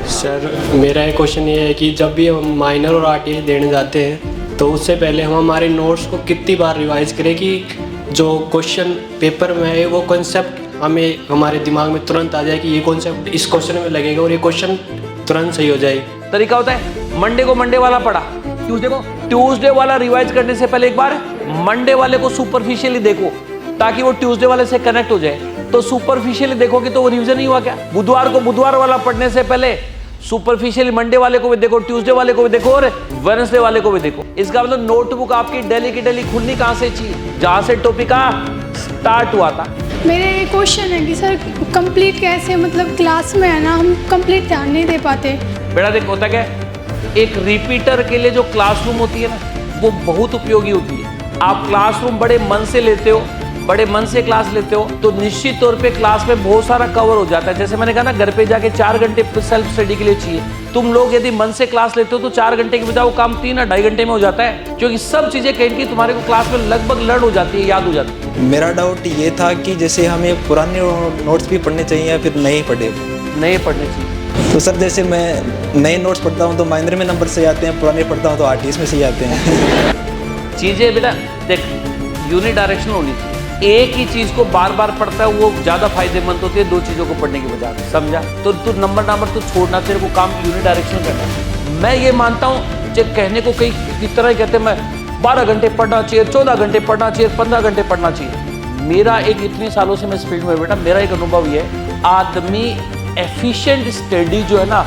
Sir मेरा एक question ये है कि जब भी हम माइनर और आरटीए देने जाते हैं तो उससे पहले हम हमारे नोट्स को कितनी बार रिवाइज करें कि जो क्वेश्चन पेपर में है वो कॉन्सेप्ट हमें हमारे दिमाग में तुरंत आ जाए कि ये कॉन्सेप्ट इस क्वेश्चन में लगेगा और ये क्वेश्चन तुरंत सही हो जाए। तरीका होता है मंडे को मंडे वाला पढ़ा, ट्यूसडे वाला रिवाइज करने से पहले एक बार मंडे वाले को सुपरफिशियली देखो ताकि वो ट्यूसडे वाले से कनेक्ट हो जाए। तो सुपरफिशियली देखोगे तो वो रिवीजन ही हुआ क्या। बुधवार को बुधवार वाला पढ़ने से पहले सुपरफिशियली मंडे वाले को भी देखो, ट्यूसडे वाले को भी देखो और वेडनेसडे वाले को भी देखो। इसका मतलब नोटबुक आपकी डेली की डेली खुलनी कहां से चाहिए, जहां से टॉपिक का स्टार्ट हुआ था। मेरा ये क्वेश्चन है कि सर कंप्लीट कैसे, मतलब क्लास में है ना हम कंप्लीट ध्यान नहीं दे पाते। बेटा देखो होता क्या है, एक रिपीटर के लिए जो क्लासरूम होती है ना वो बहुत उपयोगी होती है। आप क्लासरूम बड़े मन से लेते हो, बड़े मन से क्लास लेते हो तो निश्चित तौर पे क्लास में बहुत सारा कवर हो जाता है। जैसे मैंने कहा ना घर पे जाके 4 घंटे सेल्फ स्टडी के लिए चाहिए। तुम लोग यदि मन से क्लास लेते हो तो 4 घंटे के बजाय वो काम 3 या 2.5 घंटे में हो जाता है, क्योंकि सब चीजें कहीं की तुम्हारे को क्लास में लगभग लर्न हो जाती है, याद हो जाती है। मेरा डाउट ये था कि जैसे हमें पुराने नोट्स भी पढ़ने चाहिए या फिर नए पढ़े पढ़ने चाहिए। तो सर जैसे मैं नए नोट्स पढ़ता हूँ तो माइनर में नंबर सही आते हैं, पुराने पढ़ता हूँ तो आरटीएस में सही आते हैं। चीजें बेटा देख यूनि डायरेक्शन होनी चाहिए। एक ही चीज को बार बार पढ़ता है वो ज्यादा फायदेमंद होती है 2 चीजों को पढ़ने की बजाय, समझा। तो तू नंबर तो छोड़ना, तेरे को काम यूनि डायरेक्शन करना है। मैं ये मानता हूँ जो कहने को कई इस तरह कहते हैं मैं 12 घंटे पढ़ना चाहिए, 14 घंटे पढ़ना चाहिए, 15 घंटे पढ़ना चाहिए। मेरा एक इतने सालों से मैं इस फील्ड में बेटा मेरा एक अनुभव ये है, आदमी एफिशिएंट स्टडी जो है ना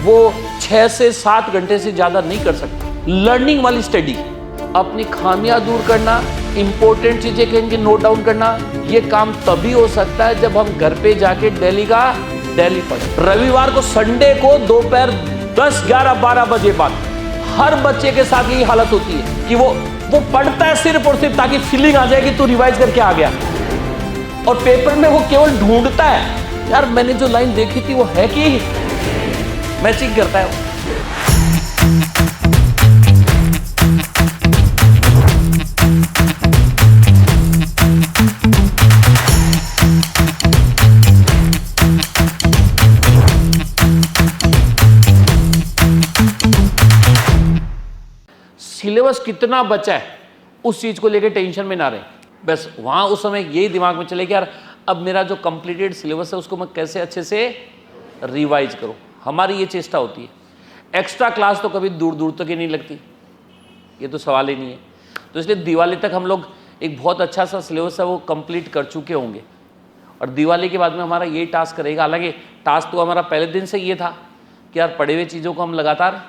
वो 6 से 7 घंटे से ज्यादा नहीं कर सकता। लर्निंग वाली स्टडी, अपनी खामियां दूर करना, इंपॉर्टेंट चीजें कहीं नोट डाउन करना, ये काम तभी हो सकता है जब हम घर पे जाके डेली का डेली पढ़े। रविवार को संडे को दोपहर 10, 11, 12 बजे बाद हर बच्चे के साथ यही हालत होती है कि वो पढ़ता है सिर्फ और सिर्फ ताकि फीलिंग आ जाए कि तू रिवाइज करके आ गया, और पेपर में वो केवल ढूंढता है यार मैंने जो लाइन देखी थी वो है कि मैचिंग करता है वो। सिलेबस कितना बचा है उस चीज को लेकर टेंशन में ना रहे, बस वहां उस समय यही दिमाग में चले कि यार अब मेरा जो कंप्लीटेड सिलेबस है उसको मैं कैसे अच्छे से रिवाइज करूं। हमारी ये चेष्टा होती है। एक्स्ट्रा क्लास तो कभी दूर दूर तक ही नहीं लगती, ये तो सवाल ही नहीं है। तो इसलिए दिवाली तक हम लोग एक बहुत अच्छा सा सिलेबस है वो कंप्लीट कर चुके होंगे, और दिवाली के बाद में हमारा ये टास्क रहेगा। हालांकि टास्क तो हमारा पहले दिन से ये था कि यार पढ़े हुए चीज़ों को हम लगातार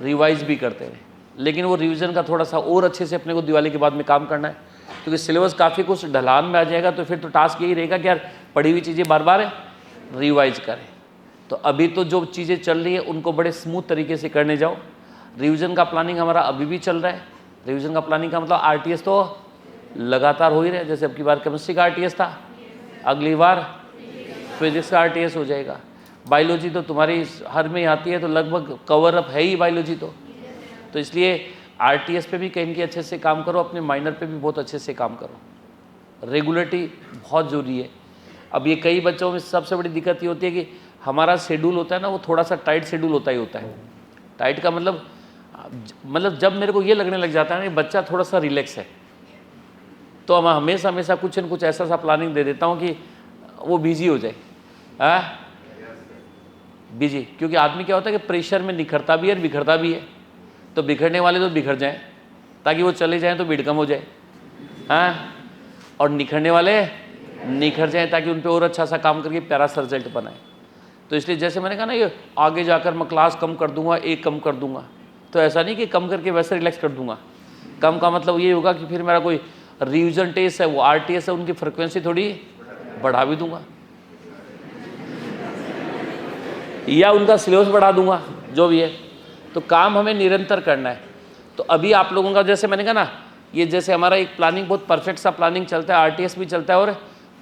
रिवाइज भी करते रहे, लेकिन वो रिवीजन का थोड़ा सा और अच्छे से अपने को दिवाली के बाद में काम करना है, क्योंकि सिलेबस काफ़ी कुछ ढलान में आ जाएगा। तो फिर तो टास्क यही रहेगा कि यार पढ़ी हुई चीज़ें बार बार रिवाइज करें। तो अभी तो जो चीज़ें चल रही है उनको बड़े स्मूथ तरीके से करने जाओ। रिवीजन का प्लानिंग हमारा अभी भी चल रहा है। रिवीजन का प्लानिंग का मतलब आरटीएस तो लगातार हो ही रहा है। जैसे अब की बार केमिस्ट्री का आरटीएस था, अगली बार फिजिक्स का आरटीएस हो जाएगा। बायोलॉजी तो तुम्हारी हर में आती है तो लगभग कवर अप है ही बायोलॉजी तो इसलिए आरटीएस पे भी कहीं के अच्छे से काम करो, अपने माइनर पे भी बहुत अच्छे से काम करो। रेगुलरिटी बहुत ज़रूरी है। अब ये कई बच्चों में सबसे बड़ी दिक्कत ये होती है कि हमारा शेड्यूल होता है ना वो थोड़ा सा टाइट शेड्यूल होता है। टाइट का मतलब जब मेरे को ये लगने लग जाता है ना बच्चा थोड़ा सा रिलैक्स है तो मैं हमेशा कुछ न कुछ ऐसा सा प्लानिंग दे देता हूँ कि वो बिजी हो जाए। बिजी, क्योंकि आदमी क्या होता है कि प्रेशर में निखरता भी है और बिखरता भी है। तो बिखरने वाले तो बिखर जाएं ताकि वो चले जाएं तो भीड़ कम हो जाए, और निखरने वाले निखर जाएं ताकि उन पे और अच्छा सा काम करके प्यारा सा रिजल्ट बनाए। तो इसलिए जैसे मैंने कहा ना ये आगे जाकर मैं क्लास कम कर दूंगा, एक कम कर दूंगा, तो ऐसा नहीं कि कम करके वैसे रिलैक्स कर दूंगा। कम का मतलब ये होगा कि फिर मेरा कोई रिवीजन टेस्ट है वो आरटीएस है उनकी फ्रिक्वेंसी थोड़ी बढ़ा भी दूंगा, या उनका सिलेबस बढ़ा दूंगा, जो भी है। तो काम हमें निरंतर करना है। तो अभी आप लोगों का जैसे मैंने कहा ना ये जैसे हमारा एक प्लानिंग बहुत परफेक्ट सा प्लानिंग चलता है, आरटीएस भी चलता है और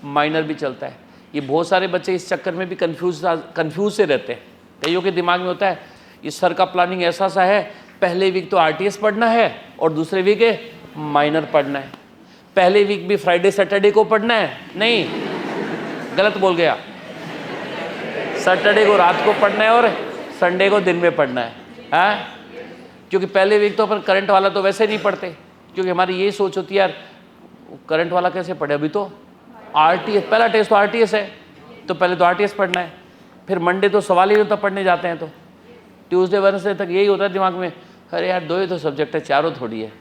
माइनर भी चलता है। ये बहुत सारे बच्चे इस चक्कर में भी कंफ्यूज से रहते हैं। कईयों के दिमाग में होता है इस सर का प्लानिंग ऐसा सा है, पहले वीक तो आरटीएस पढ़ना है और दूसरे वीक माइनर पढ़ना है। पहले वीक भी फ्राइडे सैटरडे को पढ़ना है, नहीं गलत बोल गया, सैटरडे को रात को पढ़ना है और संडे को दिन में पढ़ना है? क्योंकि पहले वीक तो अपन करंट वाला तो वैसे नहीं पढ़ते, क्योंकि हमारी यही सोच होती है यार करंट वाला कैसे पढ़े, अभी तो आरटीएस, पहला टेस्ट तो आरटीएस है, तो पहले तो आरटीएस पढ़ना है, फिर मंडे तो सवाल ही होता पढ़ने जाते हैं, तो ट्यूसडे वेडनेसडे तक यही होता है दिमाग में, अरे यार 2 ही तो सब्जेक्ट है, 4 थोड़ी है,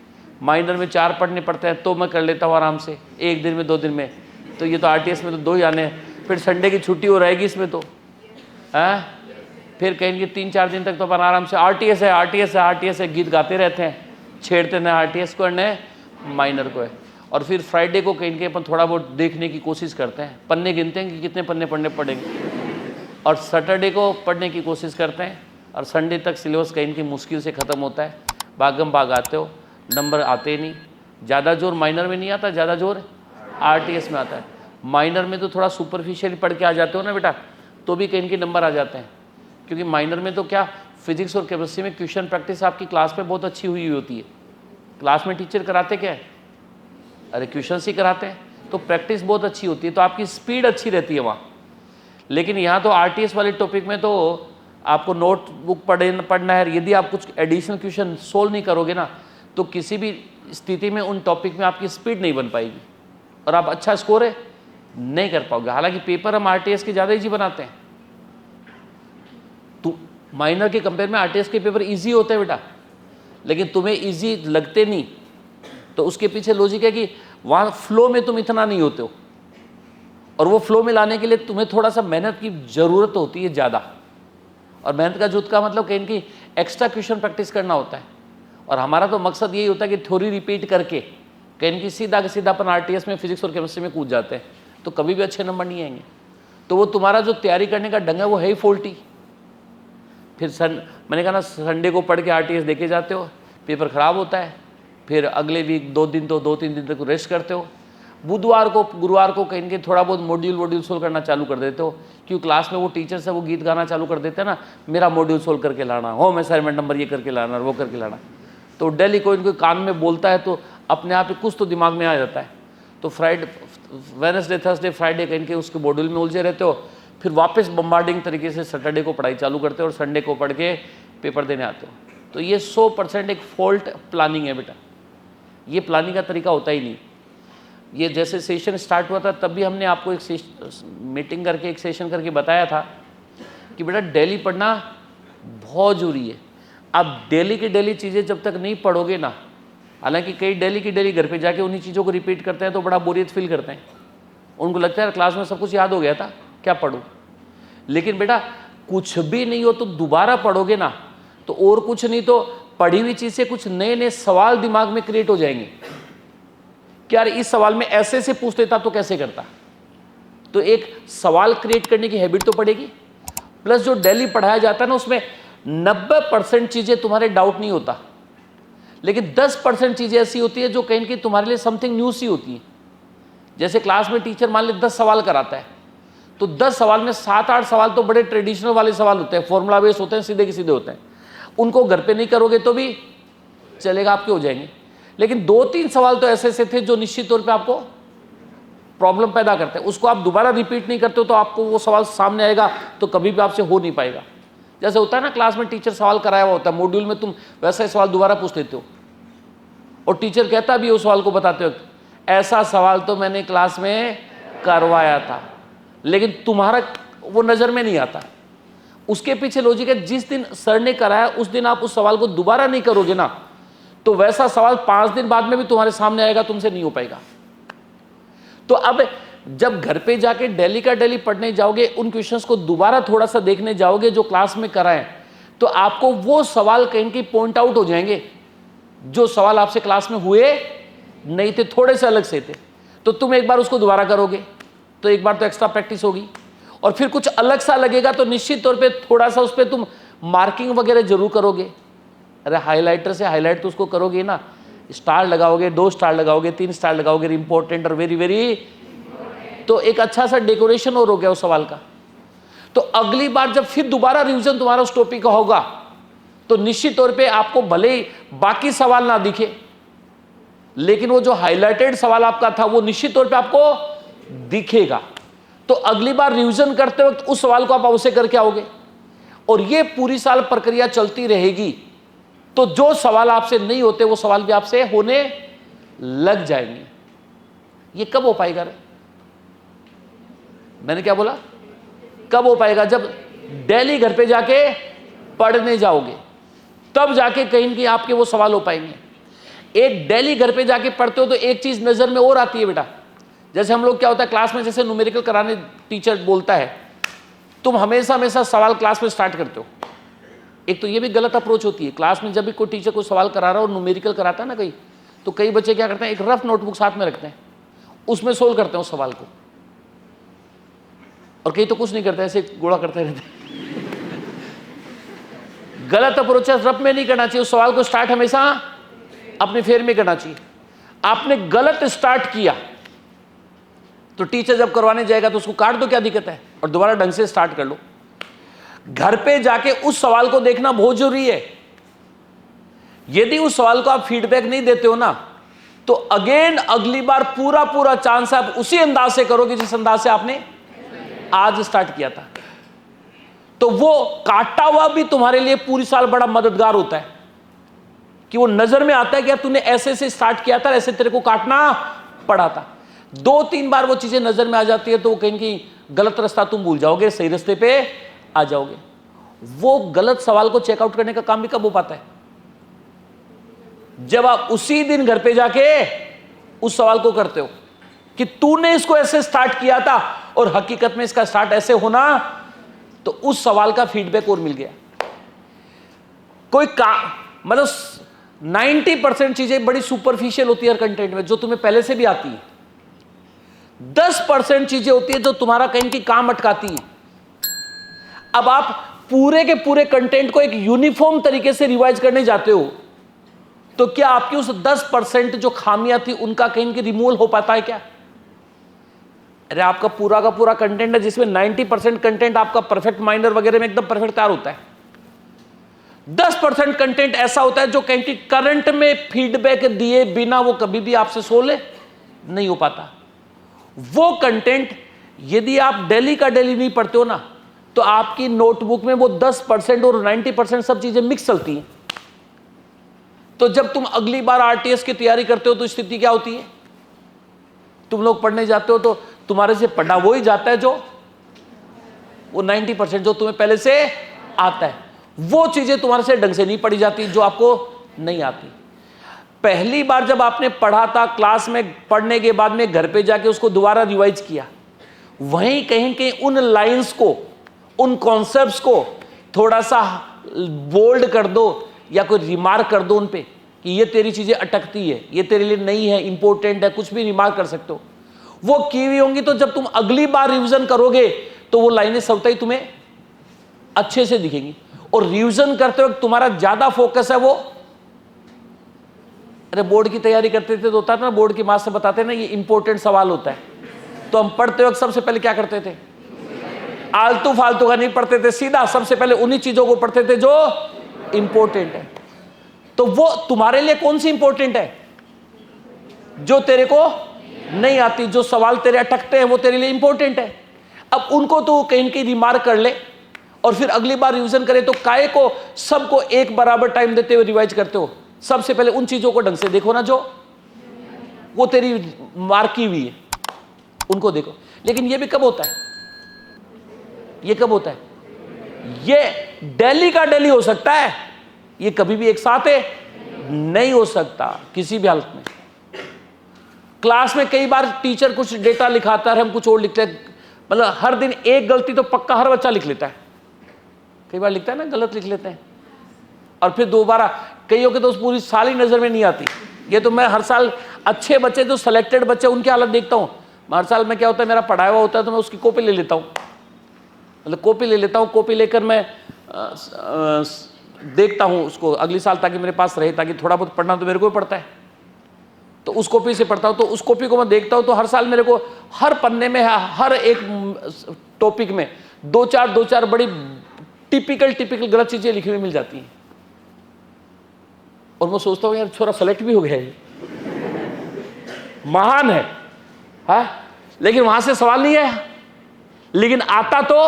माइनर में 4 पढ़ने पड़ते हैं, तो मैं कर लेता हूँ आराम से 1 दिन में 2 दिन में, तो ये तो आरटीएस में तो 2 ही आने हैं, फिर संडे की छुट्टी हो रहेगी इसमें तो है, फिर कहेंगे 3-4 दिन तक तो अपन आराम से आरटीएस है, आरटीएस है, आरटीएस है, गीत गाते रहते हैं, छेड़ते न आरटीएस को न माइनर को है। और फिर फ्राइडे को कहेंगे अपन थोड़ा बहुत देखने की कोशिश करते हैं, पन्ने गिनते हैं कि कितने पन्ने पढ़ने पड़ेंगे, और सैटरडे को पढ़ने की कोशिश करते हैं, और संडे तक सिलेबस कहीं की मुश्किल से ख़त्म होता है, भागम भाग आते हो, नंबर आते ही नहीं। ज़्यादा जोर माइनर में नहीं आता, ज़्यादा जोर आरटीएस में आता है। माइनर में तो थोड़ा सुपरफिशियली पढ़ के आ जाते हो ना बेटा, तो भी कहीं के नंबर आ जाते हैं, क्योंकि माइनर में तो क्या फिजिक्स और केमिस्ट्री में क्वेश्चन प्रैक्टिस आपकी क्लास में बहुत अच्छी हुई होती है। क्लास में टीचर कराते क्या है, अरे क्वेश्चन ही कराते हैं, तो प्रैक्टिस बहुत अच्छी होती है, तो आपकी स्पीड अच्छी रहती है वहाँ। लेकिन यहाँ तो आरटीएस वाले टॉपिक में तो आपको नोट बुक पढ़ना है, यदि आप कुछ एडिशनल क्वेश्चन सोल्व नहीं करोगे ना, तो किसी भी स्थिति में उन टॉपिक में आपकी स्पीड नहीं बन पाएगी और आप अच्छा स्कोर नहीं कर पाओगे। हालांकि पेपर हम आरटीएस के ज़्यादा ईजी बनाते हैं, तो माइनर के कंपेयर में आरटीएस के पेपर ईजी होते हैं बेटा, लेकिन तुम्हें ईजी लगते नहीं, तो उसके पीछे लॉजिक है कि वहाँ फ्लो में तुम इतना नहीं होते हो, और वो फ्लो में लाने के लिए तुम्हें थोड़ा सा मेहनत की ज़रूरत होती है ज़्यादा, और मेहनत का जुट का मतलब कहीं की एक्स्ट्रा क्वेश्चन प्रैक्टिस करना होता है। और हमारा तो मकसद यही होता है कि थ्योरी रिपीट करके कहीं की सीधा के सीधा अपन आरटीएस में फिजिक्स और केमिस्ट्री में कूद जाते हैं, तो कभी भी अच्छे नंबर नहीं आएंगे। तो वो तुम्हारा जो तैयारी करने का ढंग है वो है ही फॉल्टी। फिर मैंने कहा ना, संडे को पढ़ के आरटीएस देके जाते हो, पेपर ख़राब होता है, फिर अगले वीक 2-3 दिन तक रेस्ट करते हो, बुधवार को गुरुवार को कहीं के थोड़ा बहुत मॉड्यूल सोल्व करना चालू कर देते हो, क्योंकि क्लास में वो टीचर्स है वो गीत गाना चालू कर देते हैं ना, मेरा मॉड्यूल सोल्व करके लाना, होम असाइनमेंट नंबर ये करके लाना, वो करके लाना, तो डेली कोई इनको कान में बोलता है तो अपने आप ही कुछ तो दिमाग में आ जाता है। तो फ्राइडे वेडनेसडे थर्सडे फ्राइडे कहीं के उसके मॉड्यूल में उलझे रहते हो, फिर वापस बम्बार्डिंग तरीके से सैटरडे को पढ़ाई चालू करते हो और संडे को पढ़ के पेपर देने आते हो। तो ये 100% एक फॉल्ट प्लानिंग है बेटा, ये प्लानिंग का तरीका होता ही नहीं। ये जैसे सेशन स्टार्ट हुआ था तब भी हमने आपको एक मीटिंग करके एक सेशन करके बताया था कि बेटा डेली पढ़ना बहुत ज़रूरी है। आप डेली की डेली चीज़ें जब तक नहीं पढ़ोगे ना, हालांकि कई डेली की डेली घर पे जाके उन्हीं चीज़ों को रिपीट करते हैं तो बड़ा बोरियत फील करते हैं, उनको लगता है क्लास में सब कुछ याद हो गया था, क्या पढ़ूँ। लेकिन बेटा कुछ भी नहीं हो तो दोबारा पढ़ोगे ना, तो और कुछ नहीं तो पढ़ी हुई चीज़ से कुछ नए नए सवाल दिमाग में क्रिएट हो जाएंगे कि यार इस सवाल में ऐसे से पूछ लेता तो कैसे करता। तो एक सवाल क्रिएट करने की हैबिट तो पड़ेगी, प्लस जो डेली पढ़ाया जाता है ना उसमें 90% चीज़ें तुम्हारे डाउट नहीं होता, लेकिन 10% चीज़ें ऐसी होती है जो कहीं की तुम्हारे लिए समथिंग न्यू सी होती है। जैसे क्लास में टीचर मान ले 10 सवाल कराता है, तो 10 सवाल में 7-8 सवाल तो बड़े ट्रेडिशनल वाले सवाल होते हैं, फॉर्मूला बेस्ड होते हैं, सीधे के सीधे होते हैं, उनको घर पे नहीं करोगे तो भी चलेगा, आपके हो जाएंगे। लेकिन 2-3 सवाल तो ऐसे ऐसे थे जो निश्चित तौर पे आपको प्रॉब्लम पैदा करते हैं, उसको आप दोबारा रिपीट नहीं करते हो तो आपको वो सवाल सामने आएगा तो कभी भी आपसे हो नहीं पाएगा। जैसे होता है ना क्लास में टीचर सवाल कराया हुआ होता है, मॉड्यूल में तुम वैसा ही सवाल दोबारा पूछ लेते हो और टीचर कहता भी उस सवाल को बताते वक्त ऐसा सवाल तो मैंने क्लास में करवाया था, लेकिन तुम्हारा वो नज़र में नहीं आता। उसके पीछे लॉजिक है, जिस दिन सर ने कराया उस दिन आप उस सवाल को दोबारा नहीं करोगे ना, तो वैसा सवाल 5 दिन बाद में भी तुम्हारे सामने आएगा, तुमसे नहीं हो पाएगा। तो अब जब घर पे जाके डेली का डेली पढ़ने जाओगे, उन क्वेश्चंस को दोबारा थोड़ा सा देखने जाओगे जो क्लास में कराएं, तो आपको वो सवाल कहीं की पॉइंट आउट हो जाएंगे जो सवाल आपसे क्लास में हुए नहीं थे, थोड़े से अलग से थे। तो तुम एक बार उसको दोबारा करोगे तो एक बार तो एक्स्ट्रा प्रैक्टिस होगी, और फिर कुछ अलग सा लगेगा तो निश्चित तौर पे थोड़ा सा उस पर तुम मार्किंग वगैरह जरूर करोगे। अरे हाईलाइटर से हाईलाइट तो उसको करोगे ना, स्टार लगाओगे, 2 स्टार लगाओगे, 3 स्टार लगाओगे, इंपॉर्टेंट और वेरी वेरी, तो एक अच्छा सा डेकोरेशन और हो गया उस सवाल का। तो अगली बार जब फिर दोबारा रिवीजन तुम्हारा उस टॉपिक का होगा तो निश्चित तौर पे आपको भले ही बाकी सवाल ना दिखे, लेकिन वो जो हाईलाइटेड सवाल आपका था वो निश्चित तौर पे आपको दिखेगा। तो अगली बार रिवीजन करते वक्त उस सवाल को आप अवश्य करके आओगे, और ये पूरी साल प्रक्रिया चलती रहेगी तो जो सवाल आपसे नहीं होते वो सवाल भी आपसे होने लग जाएंगे। ये कब हो पाएगा रे? मैंने क्या बोला? कब हो पाएगा? जब डेली घर पे जाके पढ़ने जाओगे, तब जाके कहीं न कहीं आपके वो सवाल हो पाएंगे। एक डेली घर पे जाके पढ़ते हो तो एक चीज नजर में और आती है बेटा। जैसे हम लोग क्या होता है क्लास में, जैसे न्यूमेरिकल कराने टीचर बोलता है, तुम हमेशा हमेशा सवाल क्लास में स्टार्ट करते हो। एक तो ये भी गलत अप्रोच होती है। क्लास में जब भी कोई टीचर कोई सवाल करा रहा हो, न्यूमेरिकल कराता है ना कहीं, तो कई बच्चे क्या करते हैं, एक रफ नोटबुक साथ में रखते हैं, उसमें सोल्व करते हैं उस सवाल को, और कई तो कुछ नहीं करते, ऐसे गोड़ा करते रहते हैं। गलत अप्रोच है, रफ में नहीं करना चाहिए। उस सवाल को स्टार्ट हमेशा अपने फेर में करना चाहिए। आपने गलत स्टार्ट किया तो टीचर जब करवाने जाएगा तो उसको काट दो, क्या दिक्कत है, और दोबारा ढंग से स्टार्ट कर लो। घर पे जाके उस सवाल को देखना बहुत जरूरी है। यदि उस सवाल को आप फीडबैक नहीं देते हो ना, तो अगेन अगली बार पूरा पूरा चांस आप उसी अंदाज से करोगे जिस अंदाज से आपने आज स्टार्ट किया था। तो वो काटा हुआ भी तुम्हारे लिए पूरी साल बड़ा मददगार होता है, कि वो नजर में आता है कि यार तूने ऐसे से स्टार्ट किया था, ऐसे तेरे को काटना पड़ा था। 2-3 बार वो चीजें नजर में आ जाती है तो कहीं की गलत रास्ता तुम भूल जाओगे, सही रास्ते पे आ जाओगे। वो गलत सवाल को चेकआउट करने का काम भी कब हो पाता है? जब आप उसी दिन घर पे जाके उस सवाल को करते हो कि तूने इसको ऐसे स्टार्ट किया था और हकीकत में इसका स्टार्ट ऐसे होना, तो उस सवाल का फीडबैक और मिल गया। कोई मतलब 90% चीजें बड़ी सुपरफिशियल होती है हर कंटेंट में, जो तुम्हें पहले से भी आती है। 10% चीजें होती है जो तुम्हारा कहीं की काम अटकाती है। अब आप पूरे के पूरे कंटेंट को एक यूनिफॉर्म तरीके से रिवाइज करने जाते हो, तो क्या आपकी उस 10% जो खामियां थी उनका कहीं की रिमूवल हो पाता है क्या? अरे आपका पूरा का पूरा कंटेंट है जिसमें 90% कंटेंट आपका परफेक्ट माइनर वगैरह में एकदम परफेक्ट तैयार होता है। 10% कंटेंट ऐसा होता है जो कहीं की करंट में फीडबैक दिए बिना वो कभी भी आपसे सोल्व नहीं हो पाता। वो कंटेंट यदि आप डेली का डेली नहीं पढ़ते हो ना, तो आपकी नोटबुक में वो 10% और 90% सब चीजें मिक्स चलती हैं। तो जब तुम अगली बार आरटीएस की तैयारी करते हो तो स्थिति क्या होती है? तुम लोग पढ़ने जाते हो तो तुम्हारे से पढ़ा वो ही जाता है जो वो 90% जो तुम्हें पहले से आता है। वो चीजें तुम्हारे से ढंग से नहीं पढ़ी जाती जो आपको नहीं आती। पहली बार जब आपने पढ़ा था क्लास में, पढ़ने के बाद में घर पे जाके उसको दोबारा रिवाइज किया, वहीं कहीं कहीं उन लाइंस को, उन कॉन्सेप्ट्स को थोड़ा सा बोल्ड कर दो या कोई रिमार्क कर दो उन पे कि ये तेरी चीजें अटकती है, ये तेरे लिए नहीं है, इंपॉर्टेंट है, कुछ भी रिमार्क कर सकते हो। वो की हुई होंगी तो जब तुम अगली बार रिवीजन करोगे तो वो लाइनें सबसे ही तुम्हें अच्छे से दिखेंगी। और रिवीजन करते वक्त तुम्हारा ज्यादा फोकस है वो, अरे बोर्ड की तैयारी करते थे तो होता था ना, बोर्ड की मास्टर बताते ना ये इंपॉर्टेंट सवाल होता है, तो हम पढ़ते वक्त सबसे पहले क्या करते थे? आलतू फालतू का नहीं पढ़ते थे, सीधा सबसे पहले उन्हीं चीजों को पढ़ते थे जो इंपॉर्टेंट है। तो वो तुम्हारे लिए कौन सी इंपॉर्टेंट है? जो तेरे को नहीं आती, जो सवाल तेरे अटकते हैं वो तेरे लिए इंपॉर्टेंट है। अब उनको तो कहीं कहीं रिमार्क कर ले और फिर अगली बार रिवीजन करे। तो काहे को सबको एक बराबर टाइम देते हुए रिवाइज करते हो? सबसे पहले उन चीजों को ढंग से देखो ना जो वो तेरी मार्क की हुई है, उनको देखो। लेकिन ये भी कब होता है? ये कब होता है? ये डेली का डेली हो सकता है, ये कभी भी एक साथ है नहीं हो सकता किसी भी हालत में। क्लास में कई बार टीचर कुछ डेटा लिखाता है, हम कुछ और लिखते हैं, मतलब हर दिन एक गलती तो पक्का हर बच्चा लिख लेता है। कई बार लिखता है ना, गलत लिख लेते हैं और फिर दोबारा कईयों के तो उस पूरी साल ही नजर में नहीं आती। ये तो मैं हर साल अच्छे बच्चे जो सेलेक्टेड बच्चे उनकी हालत देखता हूँ। हर साल में क्या होता है, मेरा पढ़ाया हुआ होता है तो मैं उसकी कॉपी ले लेता हूँ, मतलब कॉपी ले लेता हूँ। कॉपी लेकर मैं देखता हूँ उसको अगली साल ताकि मेरे पास रहे, ताकि थोड़ा बहुत पढ़ना तो मेरे को ही पड़ता है, तो उस कॉपी से पढ़ता हूँ। तो उस कॉपी को मैं देखता हूँ तो हर साल मेरे को हर पन्ने में हर एक टॉपिक में दो चार बड़ी टिपिकल गलत चीजें लिखी हुई मिल जाती हैं। और मैं सोचता हूँ यार छोरा सेलेक्ट भी हो गया है, महान है, लेकिन वहां से सवाल नहीं है, लेकिन आता तो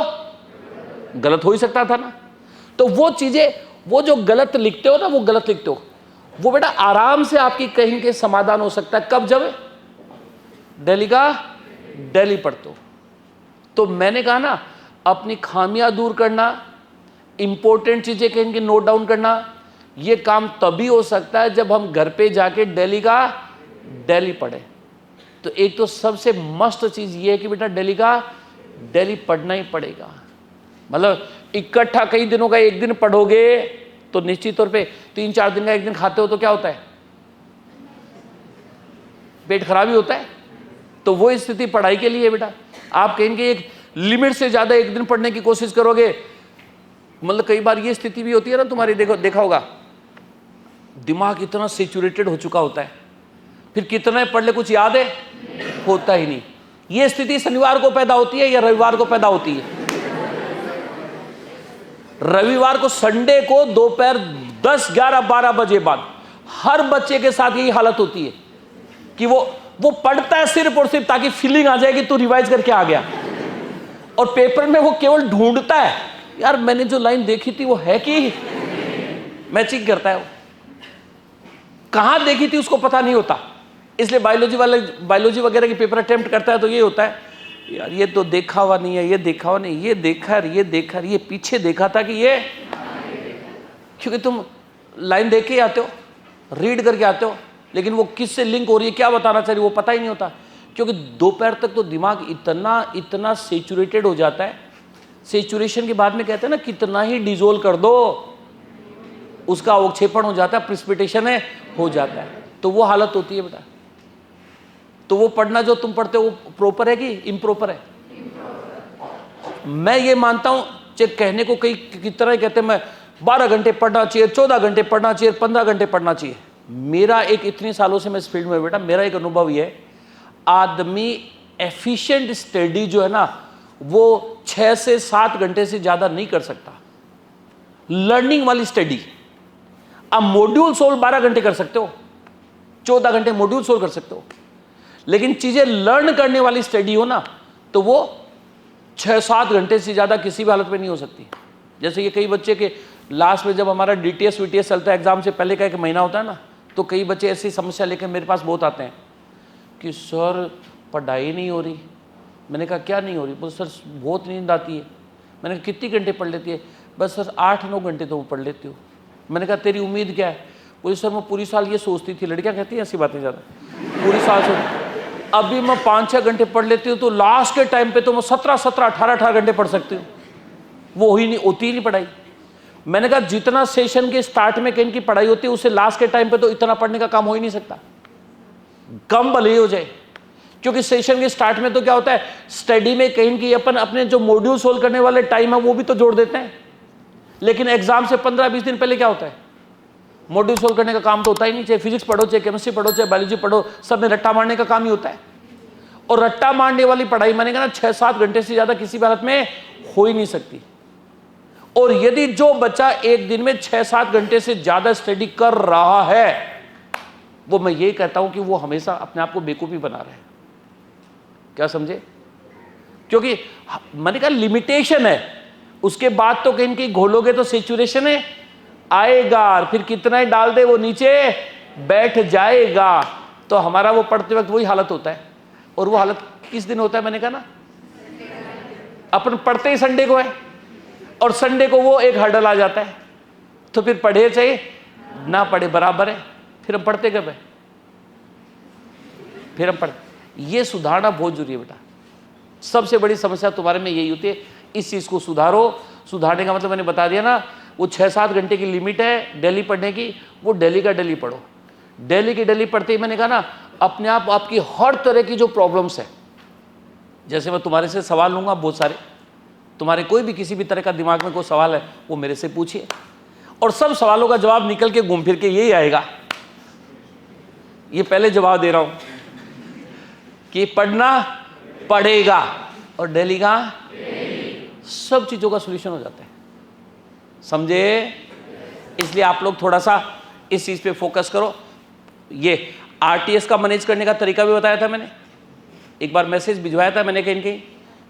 गलत हो ही सकता था ना। तो वो चीजें, वो जो गलत लिखते हो ना, वो गलत लिखते हो, वो बेटा आराम से आपकी कहीं के समाधान हो सकता है। कब? जब डेली का डेली पढ़ते हो। तो मैंने कहा ना, अपनी खामियां दूर करना, इंपॉर्टेंट चीजें कहीं के नोट डाउन करना, ये काम तभी हो सकता है जब हम घर पे जाके डेली का डेली पढ़े। तो एक तो सबसे मस्त चीज ये है कि बेटा डेली का डेली पढ़ना ही पड़ेगा। मतलब इकट्ठा कई दिनों का एक दिन पढ़ोगे तो निश्चित तौर पे 3-4 दिन का एक दिन खाते हो तो क्या होता है? पेट खराब ही होता है। तो वो स्थिति पढ़ाई के लिए है बेटा। आप कहेंगे एक लिमिट से ज्यादा एक दिन पढ़ने की कोशिश करोगे, मतलब कई बार ये स्थिति भी होती है ना तुम्हारी, देखा होगा, दिमाग इतना सेचुरेटेड हो चुका होता है, फिर कितना पढ़ ले कुछ याद है, होता ही नहीं। ये स्थिति शनिवार को पैदा होती है या रविवार को पैदा होती है? रविवार को, संडे को दोपहर 10, 11, 12 बजे बाद हर बच्चे के साथ यही हालत होती है कि वो पढ़ता है सिर्फ और सिर्फ ताकि फीलिंग आ जाए कि तू रिवाइज करके आ गया, और पेपर में वो केवल ढूंढता है, यार मैंने जो लाइन देखी थी वो है कि मैचिंग करता है, वो कहां देखी थी उसको पता नहीं होता। इसलिए बायोलॉजी वगैरह के पेपर अटेम्प्ट करता है तो ये होता है, यार ये तो देखा हुआ नहीं है, ये देखा हुआ नहीं, ये देखा, ये देखा, ये पीछे देखा था कि ये, क्योंकि तुम लाइन देख के आते हो, रीड करके आते हो, लेकिन वो किससे लिंक हो रही है, क्या बताना चाहिए, वो पता ही नहीं होता। क्योंकि दोपहर तक तो दिमाग इतना सेचुरेटेड हो जाता है। सेचुरेशन के बाद में कहते हैं ना, कितना ही डिजोल्व कर दो उसका अवक्षेपण हो जाता है, प्रिसिपिटेशन है हो जाता है। तो वो हालत होती है बेटा। तो वो पढ़ना जो तुम पढ़ते हो वो प्रॉपर है कि इम्प्रॉपर है? मैं ये मानता हूं, चाहे कहने को कई कितना ही कहते हैं, मैं 12 घंटे पढ़ना चाहिए, 14 घंटे पढ़ना चाहिए, 15 घंटे पढ़ना चाहिए। मेरा एक, इतने सालों से मैं इस फील्ड में बेटा, मेरा एक अनुभव ये है, आदमी एफिशिएंट स्टडी जो है ना, वो 6 से 7 घंटे से ज्यादा नहीं कर सकता। लर्निंग वाली स्टडी आप मॉड्यूल सोल्व 12 घंटे कर सकते हो, 14 घंटे मॉड्यूल सोल्व कर सकते हो, लेकिन चीजें लर्न करने वाली स्टडी हो ना, तो वो 6-7 घंटे से ज्यादा किसी भी हालत में नहीं हो सकती। जैसे ये कई बच्चे के लास्ट में जब हमारा DTS VTS चलता है, एग्जाम से पहले का एक महीना होता है ना, तो कई बच्चे ऐसी समस्या लेकर मेरे पास बहुत आते हैं कि सर पढ़ाई नहीं हो रही। मैंने कहा क्या नहीं हो रही? बोले सर बहुत नींद आती है। मैंने कहा कितनी घंटे पढ़ लेती है? बस सर 8-9 घंटे तो मैं पढ़ लेती हूँ। मैंने कहा तेरी उम्मीद क्या है? बोले सर मैं पूरी साल ये सोचती थी, लड़कियाँ कहती हैं ऐसी बातें ज़्यादा, पूरी साल सोच, अभी मैं 5-6 घंटे पढ़ लेती हूँ तो लास्ट के टाइम पे तो मैं 17-17, 18-18 घंटे पढ़ सकती हूँ। वो होती ही नहीं पढ़ाई। मैंने कहा जितना सेशन के स्टार्ट में कहीं की पढ़ाई होती है, उससे लास्ट के टाइम पे तो इतना पढ़ने का काम हो ही नहीं सकता, कम भले ही हो जाए। क्योंकि सेशन के स्टार्ट में तो क्या होता है, स्टडी में कहीं की अपन अपने जो मॉड्यूल सोल्व करने वाले टाइम है वो भी तो जोड़ देते हैं, लेकिन एग्जाम से 15-20 दिन पहले क्या होता है, मॉड्यूल सोल्व करने का काम तो होता ही नहीं। चाहे फिजिक्स पढ़ो, चाहे केमिस्ट्री पढ़ो, चाहे बायोलॉजी पढ़ो, सब में रट्टा मारने का काम ही होता है। और रट्टा मारने वाली पढ़ाई मैंने कहा ना 6-7 घंटे से ज्यादा किसी भी हालत में हो ही नहीं सकती। और यदि जो बच्चा एक दिन में 6-7 घंटे से ज्यादा स्टडी कर रहा है, वो मैं ये कहता हूं कि वो हमेशा अपने आप को बेवकूफी बना रहे हैं। क्या समझे? क्योंकि मैंने कहा लिमिटेशन है, उसके बाद तो कहीं कहीं घोलोगे तो सेचुरेशन है आएगा, और फिर कितना ही डाल दे वो नीचे बैठ जाएगा। तो हमारा वो पढ़ते वक्त वही हालत होता है। और वो हालत किस दिन होता है? मैंने कहा ना, अपन पढ़ते ही संडे को है, और संडे को वो एक हर्डल आ जाता है, तो फिर पढ़े चाहे ना पढ़े बराबर है। फिर हम पढ़ते कब है? फिर हम पढ़ते। ये सुधारना बहुत जरूरी है बेटा। सबसे बड़ी समस्या तुम्हारे में यही होती है, इस चीज को सुधारो। सुधारने का मतलब मैंने बता दिया ना, वो 6-7 घंटे की लिमिट है डेली पढ़ने की, वो डेली का डेली पढ़ो। डेली की डेली पढ़ते ही मैंने कहा ना, अपने आप आपकी हर तरह की जो प्रॉब्लम्स है, जैसे मैं तुम्हारे से सवाल लूंगा बहुत सारे, तुम्हारे कोई भी किसी भी तरह का दिमाग में कोई सवाल है वो मेरे से पूछिए, और सब सवालों का जवाब निकल के घूम फिर के यही आएगा। ये पहले जवाब दे रहा हूं कि पढ़ना पड़ेगा, और डेली का सब चीजों का सॉल्यूशन हो जाता है। समझे? इसलिए आप लोग थोड़ा सा इस चीज पे फोकस करो। ये RTS का मैनेज करने का तरीका भी बताया था मैंने, एक बार मैसेज भिजवाया था मैंने कहीं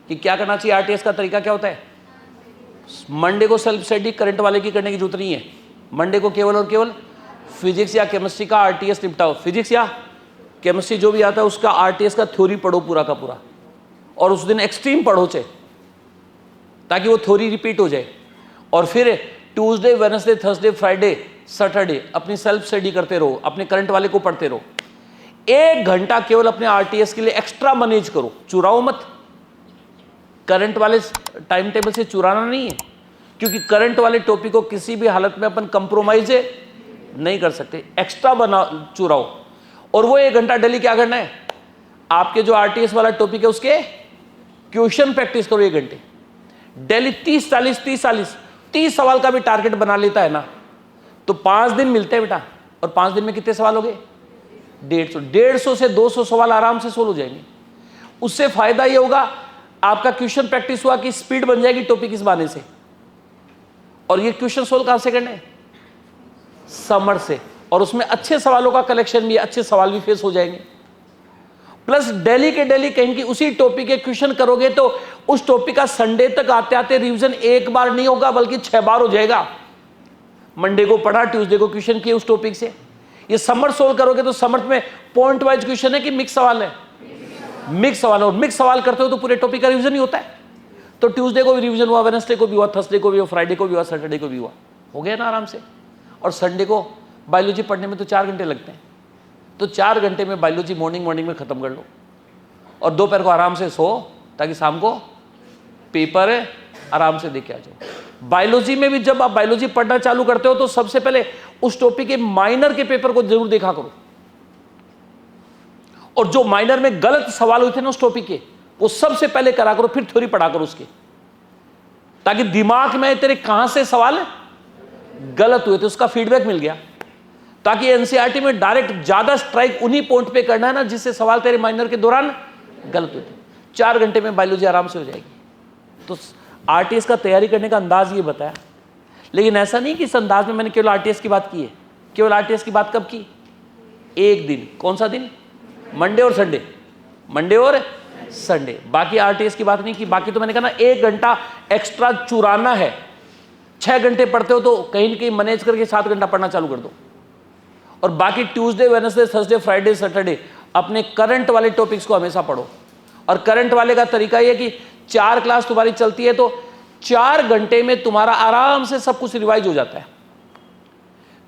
कि क्या करना चाहिए। RTS का तरीका क्या होता है? मंडे को सेल्फ स्टडी करंट वाले की करने की जरूरत नहीं है। मंडे को केवल और केवल फिजिक्स या केमिस्ट्री का आरटीएस निपटाओ। फिजिक्स या केमिस्ट्री जो भी आता है उसका आरटीएस का थ्योरी पढ़ो पूरा का पूरा, और उस दिन एक्सट्रीम पढ़ो चाहे, ताकि वो थ्योरी रिपीट हो जाए। और फिर Tuesday, Wednesday, Thursday, Friday, Saturday अपनी सेल्फ स्टडी करते रहो, अपने करंट वाले को पढ़ते रहो। 1 घंटा केवल अपने आरटीएस के लिए एक्स्ट्रा मैनेज करो, चुराओ मत। करंट वाले टाइम टेबल से चुराना नहीं है, क्योंकि करंट वाले टॉपिक को किसी भी हालत में अपन कंप्रोमाइज नहीं कर सकते। एक्स्ट्रा बना चुराओ, और वो 1 घंटा डेली क्या करना है, आपके जो आरटीएस वाला टॉपिक है उसके क्वेश्चन प्रैक्टिस करो 1 घंटे डेली। 30 सवाल का भी टारगेट बना लेता है ना, तो 5 दिन मिलते हैं बेटा, और 5 दिन में कितने सवाल हो गए? 150 से 200 सवाल आराम से सोल्व हो जाएंगे। उससे फायदा ये होगा, आपका क्वेश्चन प्रैक्टिस हुआ कि स्पीड बन जाएगी टॉपिक इस बहाने से। और ये क्वेश्चन सोल्व कहां से करने? समर से, और उसमें अच्छे सवालों का कलेक्शन भी, अच्छे सवाल भी फेस हो जाएंगे। प्लस डेली के डेली कहीं की उसी टॉपिक के क्वेश्चन करोगे तो उस टॉपिक का संडे तक आते आते रिवीजन 1 बार नहीं होगा, बल्कि 6 बार हो जाएगा। मंडे को पढ़ा, ट्यूसडे को क्वेश्चन किए उस टॉपिक से। ये समर सोल्व करोगे तो समर में पॉइंट वाइज क्वेश्चन है कि मिक्स सवाल है? मिक्स सवाल है, और मिक्स सवाल करते हो तो पूरे टॉपिक का रिवीजन ही होता है। तो ट्यूसडे को भी रिवीजन हुआ, वेडनेसडे को भी हुआ, थर्सडे को भी हुआ, फ्राइडे को भी हुआ, सैटरडे को भी हुआ, हो गया ना आराम से। और संडे को बायोलॉजी पढ़ने में तो 4 घंटे लगते हैं, तो 4 घंटे में बायोलॉजी मॉर्निंग में खत्म कर लो, और दोपहर को आराम से सो, ताकि शाम को पेपर है आराम से देके आ जाओ। बायोलॉजी में भी जब आप बायोलॉजी पढ़ना चालू करते हो तो सबसे पहले उस टॉपिक के माइनर के पेपर को जरूर देखा करो, और जो माइनर में गलत सवाल हुए थे ना उस टॉपिक के, वो सबसे पहले करा करो, फिर थ्योरी पढ़ा करो उसके, ताकि दिमाग में तेरे कहां से सवाल गलत हुए थे उसका फीडबैक मिल गया। ताकि एनसीईआरटी में डायरेक्ट ज्यादा स्ट्राइक उन्हीं पॉइंट पे करना है ना जिससे सवाल तेरे माइनर के दौरान गलत हुए थे। 4 घंटे में बायोलॉजी आराम से हो जाएगी। तो आरटीएस का तैयारी करने का अंदाज ये बताया, लेकिन ऐसा नहीं कि इस अंदाज में मैंने केवल आरटीएस की बात की है। केवल आरटीएस की बात कब की? 1 दिन। कौन सा दिन? मंडे और संडे, मंडे और संडे। बाकी आरटीएस की बात नहीं की। बाकी तो मैंने कहा ना 1 घंटा एक्स्ट्रा चुराना है। 6 घंटे पढ़ते हो तो कहीं ना कहीं मैनेज करके 7 घंटा पढ़ना चालू कर दो, और बाकी Tuesday, Wednesday, Thursday, Friday, Saturday अपने करंट वाले टॉपिक्स को हमेशा पढ़ो। और करंट वाले का तरीका यह कि 4 क्लास तुम्हारी चलती है तो 4 घंटे में तुम्हारा आराम से सब कुछ रिवाइज हो जाता है।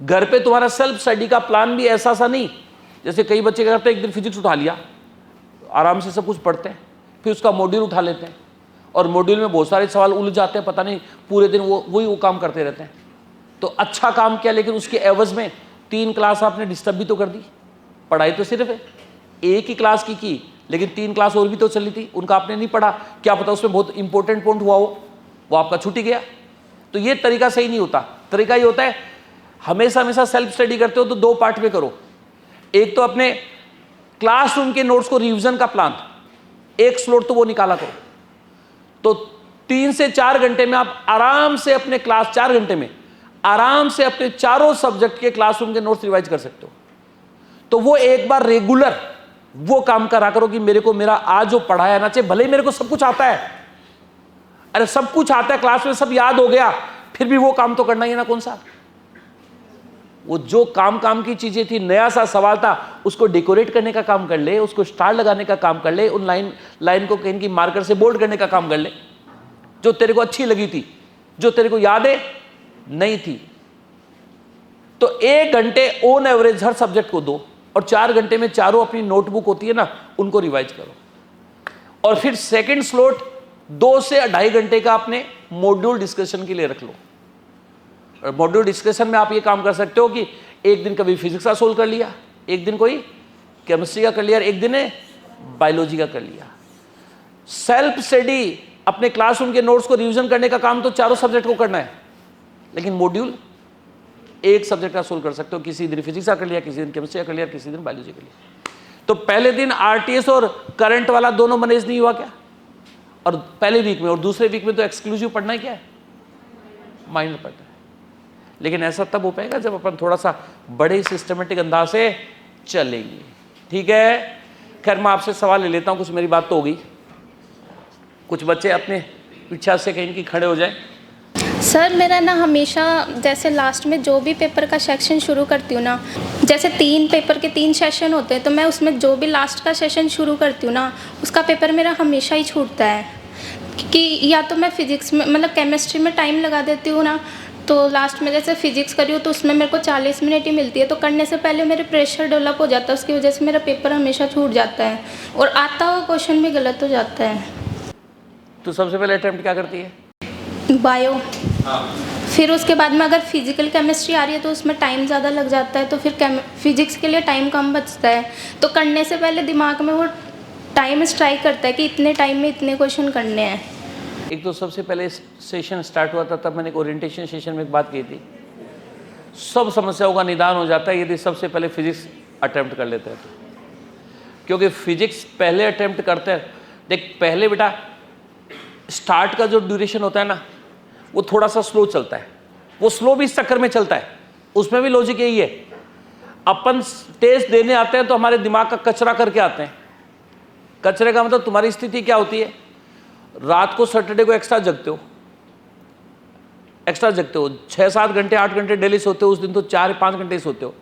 घर पे तुम्हारा सेल्फ स्टडी का प्लान भी ऐसा सा नहीं, जैसे कई बच्चे क्या करते हैं, एक दिन फिजिक्स उठा लिया, आराम से सब कुछ पढ़ते हैं, फिर उसका मॉड्यूल उठा लेते हैं, और मॉड्यूल में बहुत सारे सवाल उलझ जाते हैं, पता नहीं पूरे दिन वो काम करते रहते हैं। तो अच्छा काम किया, लेकिन उसके एवज में 3 क्लास आपने डिस्टर्ब भी तो कर दी। पढ़ाई तो सिर्फ एक ही क्लास की, लेकिन 3 क्लास और भी तो चली थी, उनका आपने नहीं पढ़ा। क्या पता उसमें बहुत इंपॉर्टेंट पॉइंट हुआ हो, वो आपका छूट ही गया। तो ये तरीका सही नहीं होता। तरीका ये होता है, हमेशा सेल्फ स्टडी करते हो तो 2 पार्ट में करो। एक तो अपने क्लासरूम के नोट्स को रिवीजन का प्लान, एक स्लॉट तो वो निकाला करो। तो 3 से 4 घंटे में आप आराम से अपने क्लास, 4 घंटे में आराम से अपने चारों सब्जेक्ट के क्लासरूम के नोट्स रिवाइज कर सकते हो। तो वो एक बार रेगुलर वो काम करा करो कि मेरे को मेरा आज जो पढ़ाया ना, चाहे भले ही मेरे को सब कुछ आता है, अरे सब कुछ आता है, क्लास में सब याद हो गया, फिर भी वो काम तो करना ही है ना। कौन सा? वो जो काम की चीजें थी, नया सा सवाल था, उसको डेकोरेट करने का काम कर ले, उसको स्टार लगाने का काम कर ले, उन लाइन को कहीं की मार्कर से बोल्ड करने का काम कर ले, जो तेरे को अच्छी लगी थी, जो तेरे को याद है नहीं थी। तो 1 घंटे ऑन एवरेज हर सब्जेक्ट को दो, और 4 घंटे में चारों अपनी नोटबुक होती है ना, उनको रिवाइज करो। और फिर सेकंड स्लॉट 2 से 2.5 घंटे का अपने मॉड्यूल डिस्कशन के लिए रख लो। और मॉड्यूल डिस्कशन में आप ये काम कर सकते हो कि एक दिन कभी फिजिक्स का सोल्व कर लिया, एक दिन कोई केमिस्ट्री का कर लिया, एक दिन बायोलॉजी का कर लिया। सेल्फ स्टडी अपने क्लासरूम के नोट्स को रिवीजन करने का काम तो चारों सब्जेक्ट को करना है, लेकिन मॉड्यूल एक सब्जेक्ट का सोल्व कर सकते हो। किसी दिन फिजिक्स का कर लिया, किसी दिन केमिस्ट्री का कर लिया, किसी दिन बायोलॉजी कर लिया। तो पहले दिन आरटीएस और करंट वाला दोनों मैनेज नहीं हुआ क्या? और पहले वीक में और दूसरे वीक में तो एक्सक्लूसिव पढ़ना है, क्या है, माइनर पढ़ना है। लेकिन ऐसा तब हो पाएगा जब अपन थोड़ा सा बड़े सिस्टमेटिक अंदाज से चलेंगे। ठीक है, खैर मैं आपसे सवाल ले लेता हूँ, कुछ मेरी बात तो हो गई। कुछ बच्चे अपने इच्छा से कहीं की खड़े हो जाए, सर मेरा ना हमेशा जैसे लास्ट में जो भी पेपर का सेक्शन शुरू करती हूँ ना, जैसे 3 पेपर के 3 सेशन होते हैं, तो मैं उसमें जो भी लास्ट का सेशन शुरू करती हूँ ना, उसका पेपर मेरा हमेशा ही छूटता है। कि या तो मैं फिज़िक्स में मतलब केमिस्ट्री में टाइम लगा देती हूँ ना, तो लास्ट में जैसे फिज़िक्स करी हो तो उसमें मेरे को 40 मिनट ही मिलती है, तो करने से पहले मेरे प्रेशर डेवलप हो जाता है, उसकी वजह से मेरा पेपर हमेशा छूट जाता है और आता हुआ क्वेश्चन भी गलत हो जाता है। तो सबसे पहले अटेम्प्ट क्या करती है? बायो। फिर उसके बाद में अगर फिजिकल केमिस्ट्री आ रही है तो उसमें टाइम ज़्यादा लग जाता है, तो फिर फिजिक्स के लिए टाइम कम बचता है, तो करने से पहले दिमाग में वो टाइम स्ट्राइक करता है कि इतने टाइम में इतने क्वेश्चन करने हैं। एक तो सबसे पहले सेशन स्टार्ट हुआ था तब मैंने एक ओरिएंटेशन सेशन में एक बात की थी, सब समस्याओं का निदान हो जाता है यदि सबसे पहले फिजिक्स अटेम्प्ट कर लेते हैं तो। क्योंकि फिजिक्स पहले अटेम्प्ट करते हैं, देख पहले बेटा स्टार्ट का जो ड्यूरेशन होता है ना वो थोड़ा सा स्लो चलता है, वो स्लो भी इस चक्कर में चलता है, उसमें भी लॉजिक यही है, अपन टेस्ट देने आते हैं तो हमारे दिमाग का कचरा करके आते हैं। कचरे का मतलब तुम्हारी स्थिति क्या होती है, रात को सैटरडे को एक्स्ट्रा जगते हो, 6-7 घंटे 8 घंटे डेली सोते हो, उस दिन तो 4-5 घंटे सोते हो।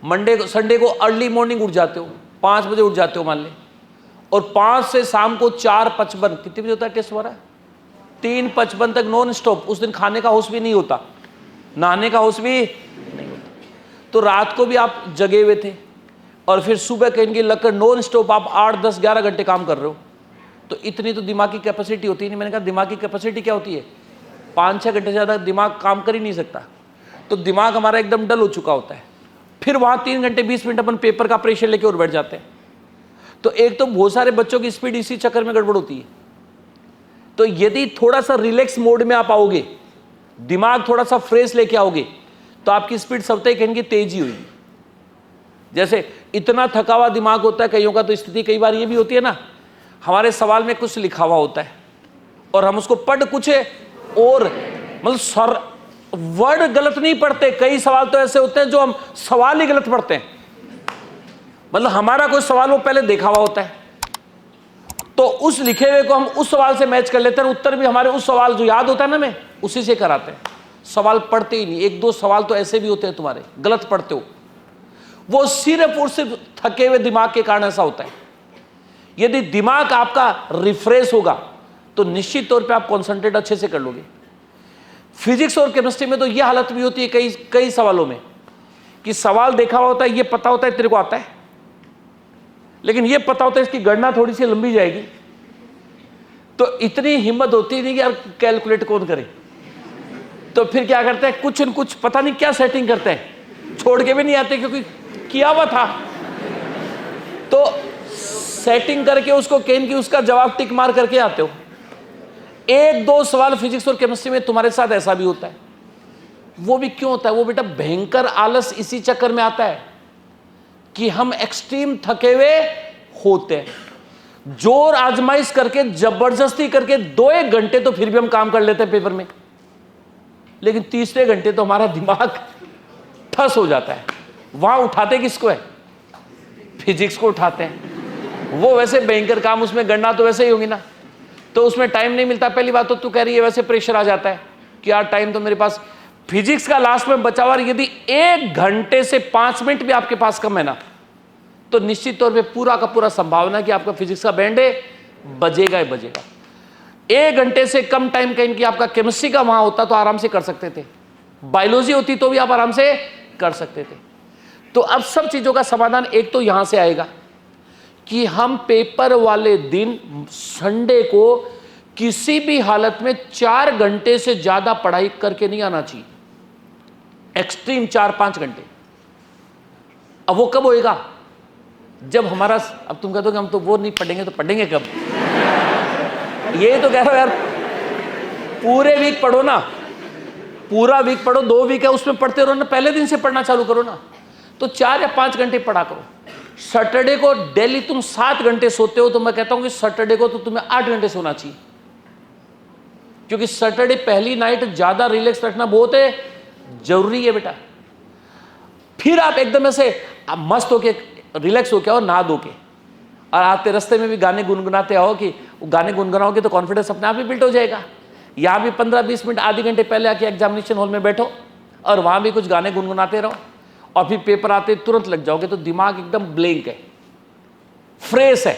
मंडे को संडे को अर्ली मॉर्निंग उठ जाते हो, 5 बजे उठ जाते हो मान ले, और 5 से शाम को 4:55 कितने बजे होता है टेस्ट हमारा, 3:55 तक नॉन स्टॉप। उस दिन खाने का होश भी नहीं होता, नहाने का होश भी नहीं होता, तो रात को भी आप जगे हुए थे और फिर सुबह कहीं लगकर नॉन स्टॉप आप 8-10-11 घंटे काम कर रहे हो, तो इतनी तो दिमाग की कैपेसिटी होती नहीं। मैंने कहा दिमाग की कैपेसिटी क्या होती है, 5-6 घंटे से ज़्यादा दिमाग काम कर ही नहीं सकता, तो दिमाग हमारा एकदम डल हो चुका होता है। फिर वहाँ 3 घंटे 20 मिनट अपन पेपर का प्रेशर लेके और बैठ जाते हैं, तो एक तो बहुत सारे बच्चों की स्पीड इसी चक्कर में गड़बड़ होती है। तो यदि थोड़ा सा रिलैक्स मोड में आप आओगे, दिमाग थोड़ा सा फ्रेश लेके आओगे, तो आपकी स्पीड सबसे कहेंगे तेज ही होगी। जैसे इतना थका हुआ दिमाग होता है कईयों का, तो स्थिति कई बार ये भी होती है ना, हमारे सवाल में कुछ लिखा हुआ होता है और हम उसको पढ़ कुछ और मतलब वर्ड गलत नहीं पढ़ते, कई सवाल तो ऐसे होते हैं जो हम सवाल ही गलत पढ़ते हैं, मतलब हमारा कोई सवाल वो पहले देखा हुआ होता है, तो उस लिखे हुए को हम उस सवाल से मैच कर लेते हैं, उत्तर भी हमारे उस सवाल जो याद होता है ना में उसी से कराते हैं, सवाल पढ़ते ही नहीं। 1-2 सवाल तो ऐसे भी होते हैं तुम्हारे गलत पढ़ते हो, वो सिर्फ और सिर्फ थके हुए दिमाग के कारण ऐसा होता है। यदि दिमाग आपका रिफ्रेश होगा तो निश्चित तौर पे आप कॉन्सेंट्रेट अच्छे से कर लोगे। फिजिक्स और केमिस्ट्री में तो यह हालत भी होती है कई सवालों में कि सवाल देखा हुआ होता है, ये पता होता है तेरे को आता है, लेकिन ये पता होता है इसकी गणना थोड़ी सी लंबी जाएगी, तो इतनी हिम्मत होती नहीं कि यार कैलकुलेट कौन करे, तो फिर क्या करते हैं, कुछ न कुछ पता नहीं क्या सेटिंग करते हैं, छोड़ के भी नहीं आते क्योंकि किया हुआ था, तो सेटिंग करके उसको केन की उसका जवाब टिक मार करके आते हो। 1-2 सवाल फिजिक्स और केमिस्ट्री में तुम्हारे साथ ऐसा भी होता है। वो भी क्यों होता है, वो बेटा भयंकर आलस इसी चक्कर में आता है कि हम एक्सट्रीम थके हुए होते हैं, जोर आजमाइश करके जबरदस्ती करके 2-1 घंटे तो फिर भी हम काम कर लेते हैं पेपर में, लेकिन तीसरे घंटे तो हमारा दिमाग ठस हो जाता है। वहां उठाते किसको है, फिजिक्स को उठाते हैं, वो वैसे भयंकर काम, उसमें गणना तो वैसे ही होगी ना, तो उसमें टाइम नहीं मिलता। पहली बात तो तू कह रही है वैसे प्रेशर आ जाता है कि यार टाइम तो मेरे पास फिजिक्स का लास्ट में बचा हुआ, यदि 1 घंटे से 5 मिनट भी आपके पास कम है ना, तो निश्चित तौर पे पूरा का पूरा संभावना कि आपका फिजिक्स का बैंड बजेगा ही बजेगा। 1 घंटे से कम टाइम कहीं कि आपका केमिस्ट्री का वहां होता तो आराम से कर सकते थे, बायोलॉजी होती तो भी आप आराम से कर सकते थे। तो अब सब चीजों का समाधान एक तो यहां से आएगा कि हम पेपर वाले दिन संडे को किसी भी हालत में 4 घंटे से ज्यादा पढ़ाई करके नहीं आना चाहिए, एक्सट्रीम 4-5 घंटे। अब वो कब होएगा, जब हमारा, अब तुम कहते हो कि हम तो वो नहीं पढ़ेंगे, तो पढ़ेंगे कब? ये तो कह रहा हूं यार, पूरे वीक पढ़ो ना, पूरा वीक पढ़ो, 2 वीक है उसमें पढ़ते रहो ना, पहले दिन से पढ़ना चालू करो ना, तो 4 या 5 घंटे पढ़ा करो। सैटरडे को डेली तुम 7 घंटे सोते हो, तो मैं कहता हूं कि सैटरडे को तो तुम्हें 8 घंटे सोना चाहिए, क्योंकि सैटरडे पहली नाइट ज्यादा रिलैक्स रखना बहुत जरूरी है बेटा। फिर आप एकदम ऐसे मस्त होके रिलैक्स होके आओ, नहा धो के, और आते रास्ते में भी गाने गुनगुनाते आओ, कि गाने गुनगुनाओगे तो कॉन्फिडेंस अपने आप ही बिल्ड हो जाएगा यहाँ भी 15-20 मिनट आधे घंटे पहले आके एग्जामिनेशन हॉल में बैठो और वहाँ भी कुछ गाने गुनगुनाते रहो और फिर पेपर आते तुरंत लग जाओगे, तो दिमाग एकदम ब्लैंक है, फ्रेश है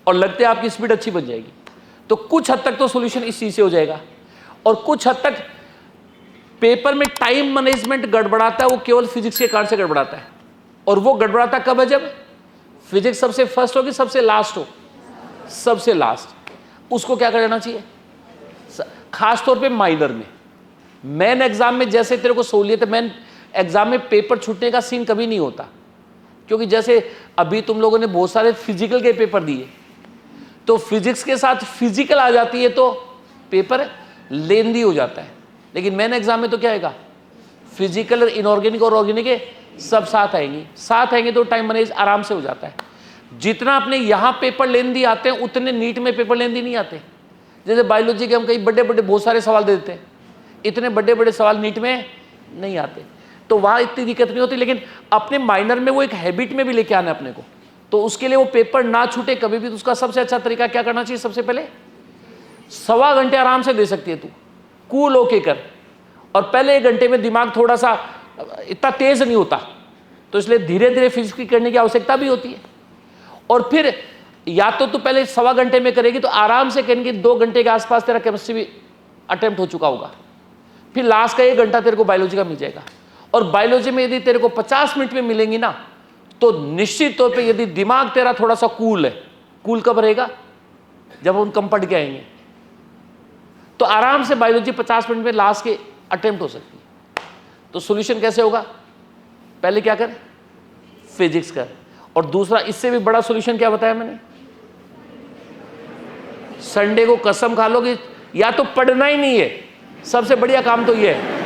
और लगते आपकी स्पीड अच्छी बन जाएगी। तो कुछ हद तक तो सॉल्यूशन इस चीज़ से हो जाएगा। और कुछ हद तक पेपर में टाइम मैनेजमेंट गड़बड़ाता है, वो केवल फिजिक्स के कारण से गड़बड़ाता है। और वो गड़बड़ाता कब है? जब फिजिक्स सबसे फर्स्ट हो कि सबसे लास्ट हो, सबसे लास्ट। उसको क्या कर लेना चाहिए? खास तौर पे माइनर में, मेन एग्जाम में जैसे तेरे को सहूलियत है, मेन एग्जाम में पेपर छूटने का सीन कभी नहीं होता, क्योंकि जैसे अभी तुम लोगों ने बहुत सारे फिजिकल के पेपर दिए, तो फिजिक्स के साथ फिजिकल आ जाती है तो पेपर लेंदी हो जाता है। लेकिन मेन एग्जाम में तो क्या आएगा? फिजिकल, इनऑर्गेनिक और ऑर्गेनिक सब साथ आएंगे तो टाइम मैनेज आराम से हो जाता है। जितना अपने यहाँ पेपर लेंदी आते हैं उतने नीट में पेपर लेंदी नहीं आते। जैसे बायोलॉजी के हम कई बड़े बड़े बहुत सारे सवाल दे देते हैं, इतने बड़े बड़े सवाल नीट में नहीं आते, तो वहाँ इतनी दिक्कत नहीं होती। लेकिन अपने माइनर में वो एक हैबिट में भी लेके आना है अपने को, तो उसके लिए वो पेपर ना छूटे कभी भी, तो उसका सबसे अच्छा तरीका क्या करना चाहिए? सबसे पहले 1.25 घंटे आराम से दे सकती है तू, कूल होके कर। और पहले 1 घंटे में दिमाग थोड़ा सा इतना तेज नहीं होता, तो इसलिए धीरे धीरे फिजिक्स की करने की आवश्यकता भी होती है। और फिर या तो तू पहले 1.25 घंटे में करेगी तो आराम से करेंगे 2 घंटे के आसपास तेरा केमिस्ट्री भी अटेम्प्ट हो चुका होगा। फिर लास्ट का 1 घंटा तेरे को बायोलॉजी का मिल जाएगा। और बायोलॉजी में यदि तेरे को 50 मिनट में मिलेंगी ना, तो निश्चित तौर पे यदि दिमाग तेरा थोड़ा सा कूल है, कूल कब रहेगा? जब हम कम पढ़ के आएंगे, तो आराम से बायोलॉजी 50 मिनट में लास्ट के अटेम्प्ट हो सकती है। तो सॉल्यूशन कैसे होगा? पहले क्या कर? फिजिक्स कर। और दूसरा इससे भी बड़ा सॉल्यूशन क्या बताया मैंने? संडे को कसम खा लो कि या तो पढ़ना ही नहीं है, सबसे बढ़िया काम तो ये है,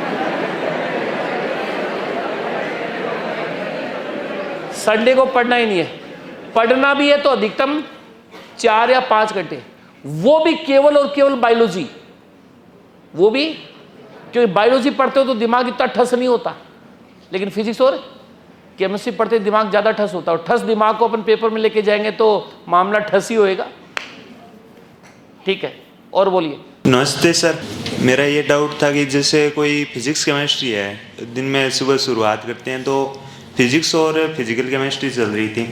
संडे को पढ़ना ही नहीं है। पढ़ना भी है तो अधिकतम 4 या 5 घंटे, वो भी केवल और केवल बायोलॉजी। वो भी क्योंकि बायोलॉजी पढ़ते हो तो दिमाग इतना ठस नहीं होता, लेकिन फिजिक्स और केमिस्ट्री पढ़ते दिमाग ज़्यादा ठस होता है। और ठस दिमाग को अपन पेपर में लेके जाएंगे तो मामला ठस ही होएगा। ठीक है, और बोलिए। नमस्ते सर, मेरा ये डाउट था कि जैसे कोई फिजिक्स केमिस्ट्री है, दिन में सुबह शुरुआत करते हैं तो फिजिक्स और फिजिकल केमिस्ट्री चल रही थी,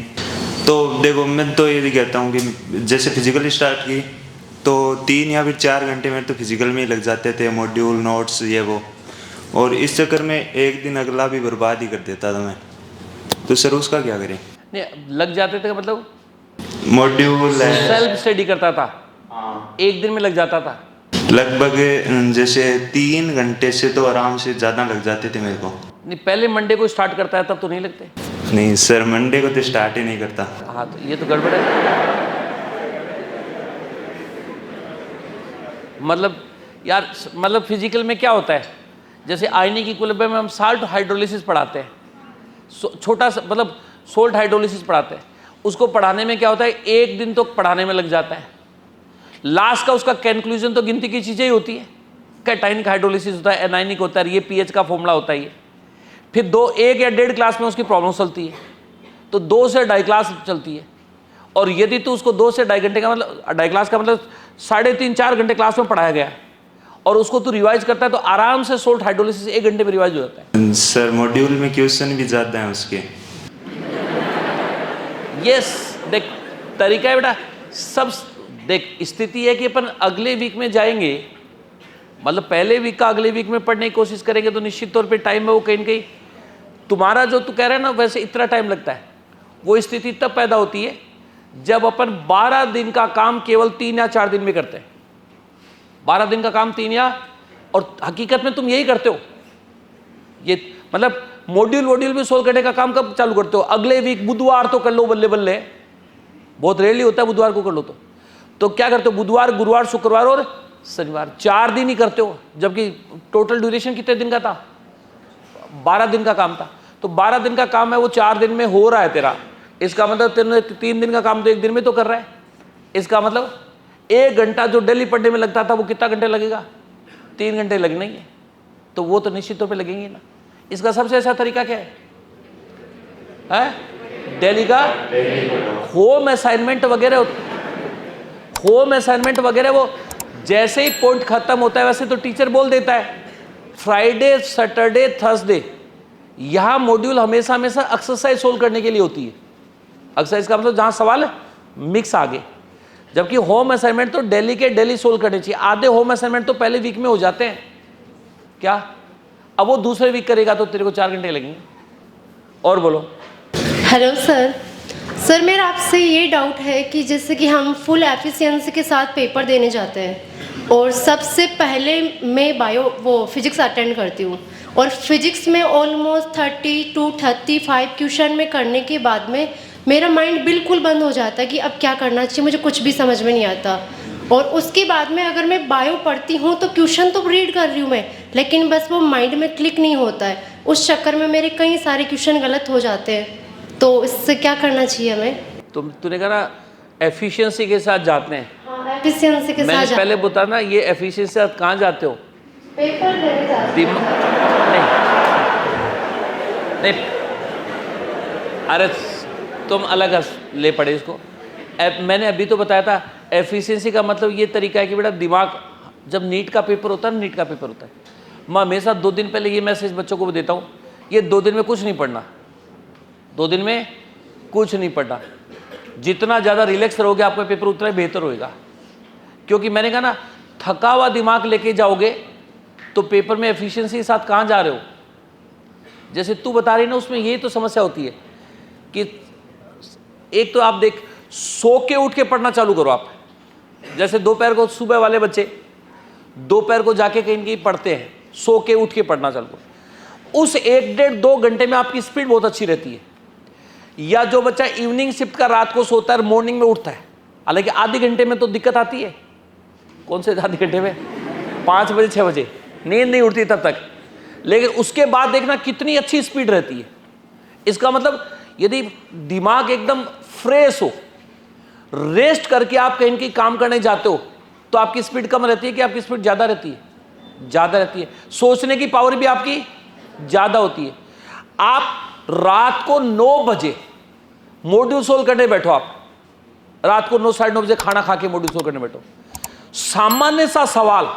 तो देखो मैं तो ये कहता हूँ कि जैसे फिजिकल स्टार्ट की तो 3 या फिर 4 घंटे में तो फिजिकल में ही लग जाते थे, मॉड्यूल, नोट्स, ये वो, और इस चक्कर में एक दिन अगला भी बर्बाद ही कर देता था मैं। तो सर उसका क्या करें? नहीं, लग जाते थे मतलब मॉड्यूल सेल्फ स्टडी करता था, एक दिन में लग जाता था लगभग जैसे 3 घंटे से तो आराम से ज़्यादा लग जाते थे मेरे को। नहीं, पहले मंडे को स्टार्ट करता है तब तो नहीं लगते। नहीं सर, मंडे को तो स्टार्ट ही नहीं करता। हाँ, तो ये तो गड़बड़ है। मतलब यार, मतलब फिजिकल में क्या होता है, जैसे आयनिक इक्विलिब्रियम में हम साल्ट हाइड्रोलिसिस पढ़ाते हैं, छोटा सा मतलब सोल्ट हाइड्रोलिसिस पढ़ाते हैं। उसको पढ़ाने में क्या होता है, 1 दिन तो पढ़ाने में लग जाता है। लास्ट का उसका कंक्लूजन तो गिनती की चीज़ें ही होती है, कैटाइनिक हाइड्रोलिसिस होता है, एनाइनिक होता है, ये पीएच का फॉर्मूला होता है ये। फिर 1 या 1.5 क्लास में उसकी प्रॉब्लम चलती है, तो 2 से 2.5 क्लास चलती है। और यदि तो उसको 2 से 2.5 घंटे का मतलब 2.5 क्लास का मतलब 3.5-4 घंटे क्लास में पढ़ाया गया, और उसको तू रिवाइज करता है तो आराम से सोल्ट हाइड्रोलिसिस 1 घंटे में रिवाइज हो जाता है। सर मॉड्यूल में क्वेश्चन भी ज़्यादा हैं उसके। यस, देख तरीका है बेटा, सब देख स्थिति है कि अपन अगले वीक में जाएंगे, मतलब पहले वीक का अगले वीक में पढ़ने की कोशिश करेंगे, तो निश्चित तौर पे टाइम है वो कहीं न कहीं तुम्हारा जो तू कह रहा है ना, वैसे इतना टाइम लगता है। वो स्थिति तब पैदा होती है जब अपन 12 दिन का काम केवल 3 या 4 दिन में करते हैं। 12 दिन का काम 3 या, और हकीकत में तुम यही करते हो। ये मतलब मॉड्यूल भी सोल्व करने का काम कब चालू करते हो? अगले वीक बुधवार तो कर लो, बल्ले बल्ले, बहुत रेयरली होता है बुधवार को कर लो। तो क्या करते हो? बुधवार, गुरुवार, शुक्रवार और शनिवार, 4 दिन ही करते हो, जबकि टोटल ड्यूरेशन कितने दिन का था? 12 दिन का काम था। तो 12 दिन का काम है वो 4 दिन में हो रहा है तेरा। इसका मतलब तेरे 3 दिन का काम तो 1 दिन में तो कर रहा है। इसका मतलब 1 घंटा जो डेली पढ़ने में लगता था वो कितना घंटे लगेगा? 3 घंटे लगने ही है। तो वो तो निश्चित तौर पे लगेंगे ना। इसका सबसे अच्छा तरीका क्या है? डेली का होम असाइनमेंट वगैरह वो जैसे ही पॉइंट खत्म होता है वैसे तो टीचर बोल देता है फ्राइडे सैटरडे थर्सडे, यहां मॉड्यूल हमेशा हमेशा एक्सरसाइज सोल्व करने के लिए होती है। एक्सरसाइज का मतलब जहां सवाल मिक्स आगे, जबकि होम असाइनमेंट तो डेली के डेली सोल्व करने चाहिए। आधे होम असाइनमेंट तो पहले वीक में हो जाते हैं क्या, अब वो दूसरे वीक करेगा तो तेरे को 4 घंटे लगेंगे। और बोलो। Hello sir. सर मेरा आपसे ये डाउट है कि जैसे कि हम फुल एफिशिएंसी के साथ पेपर देने जाते हैं और सबसे पहले मैं फिजिक्स अटेंड करती हूँ और फिजिक्स में ऑलमोस्ट 30 to 35 क्वेश्चन में करने के बाद में मेरा माइंड बिल्कुल बंद हो जाता है कि अब क्या करना चाहिए, मुझे कुछ भी समझ में नहीं आता। और उसके बाद में अगर मैं बायो पढ़ती हूँ तो क्वेश्चन तो रीड कर रही हूँ मैं, लेकिन बस वो माइंड में क्लिक नहीं होता है। उस चक्कर में मेरे कई सारे क्वेश्चन गलत हो जाते हैं, तो इससे क्या करना चाहिए हमें? तूने कहा ना एफिशिएंसी के साथ जाते हैं। हाँ, एफिशिएंसी के साथ मैंने पहले बता ना, ये एफिशिएंसी के साथ कहाँ जाते हो? पेपर देने जाते हैं। नहीं, अरे तुम अलग ले पड़े इसको। मैंने अभी तो बताया था एफिशिएंसी का मतलब ये तरीका है कि बेटा दिमाग, जब नीट का पेपर होता है, नीट का पेपर होता है, मैं हमेशा 2 दिन पहले ये मैसेज बच्चों को देता हूँ, ये 2 दिन में कुछ नहीं पढ़ना, 2 दिन में कुछ नहीं पढ़ना। जितना ज़्यादा रिलैक्स रहोगे आपका पेपर उतना ही बेहतर होएगा। क्योंकि मैंने कहा ना, थका हुआ दिमाग लेके जाओगे तो पेपर में एफिशिएंसी के साथ कहाँ जा रहे हो। जैसे तू बता रही ना, उसमें ये तो समस्या होती है कि एक तो आप देख, सो के उठ के पढ़ना चालू करो आप। जैसे दोपहर को सुबह वाले बच्चे दोपहर को जाके कहीं कहीं पढ़ते हैं, सो के उठ के पढ़ना चालू करो। उस 1-1.5-2 घंटे में आपकी स्पीड बहुत अच्छी रहती है। या जो बच्चा इवनिंग शिफ्ट का रात को सोता है, मॉर्निंग में उठता है, हालांकि आधे घंटे में तो दिक्कत आती है। कौन से आधे घंटे में? 5 बजे 6 बजे नींद नहीं उठती तब तक, लेकिन उसके बाद देखना कितनी अच्छी स्पीड रहती है। इसका मतलब यदि दिमाग एकदम फ्रेश हो, रेस्ट करके आप कहीं कहीं काम करने जाते हो, तो आपकी स्पीड कम रहती है कि आपकी स्पीड ज़्यादा रहती है? ज़्यादा रहती है। सोचने की पावर भी आपकी ज़्यादा होती है। आप रात को 9 बजे मॉड्यूल सोल्व करने बैठो, आप रात को 9 साढ़े 9 बजे खाना खा के मॉड्यूल सोल्व करने बैठो। सामान्य सा सवाल,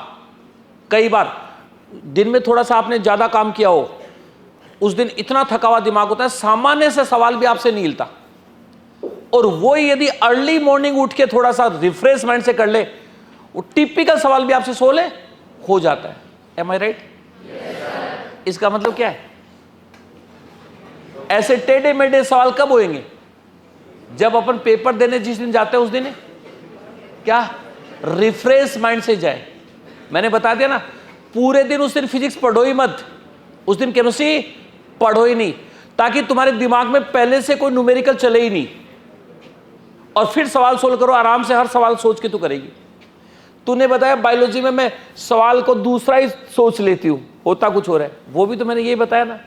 कई बार दिन में थोड़ा सा आपने ज़्यादा काम किया हो, उस दिन इतना थका हुआ दिमाग होता है, सामान्य से सवाल भी आपसे नहीं हिलता। और वो यदि अर्ली मॉर्निंग उठ के थोड़ा सा रिफ्रेश माइंड से कर ले, वो टिपिकल सवाल भी आपसे सोल्व हो जाता है। एम आई राइट? इसका मतलब क्या है? ऐसे टेढ़े मेढ़े सवाल कब होंगे? जब अपन पेपर देने जिस दिन जाते हैं उस दिन क्या रिफ्रेश माइंड से जाए। मैंने बता दिया ना, पूरे दिन उस दिन फिजिक्स पढ़ो ही मत, उस दिन केमिस्ट्री पढ़ो ही नहीं, ताकि तुम्हारे दिमाग में पहले से कोई न्यूमेरिकल चले ही नहीं। और फिर सवाल सोल्व करो आराम से, हर सवाल सोच के तू करेगी। तूने बताया बायोलॉजी में मैं सवाल को दूसरा ही सोच लेती हूँ, होता कुछ हो रहा है, वो भी तो मैंने ये बताया ना।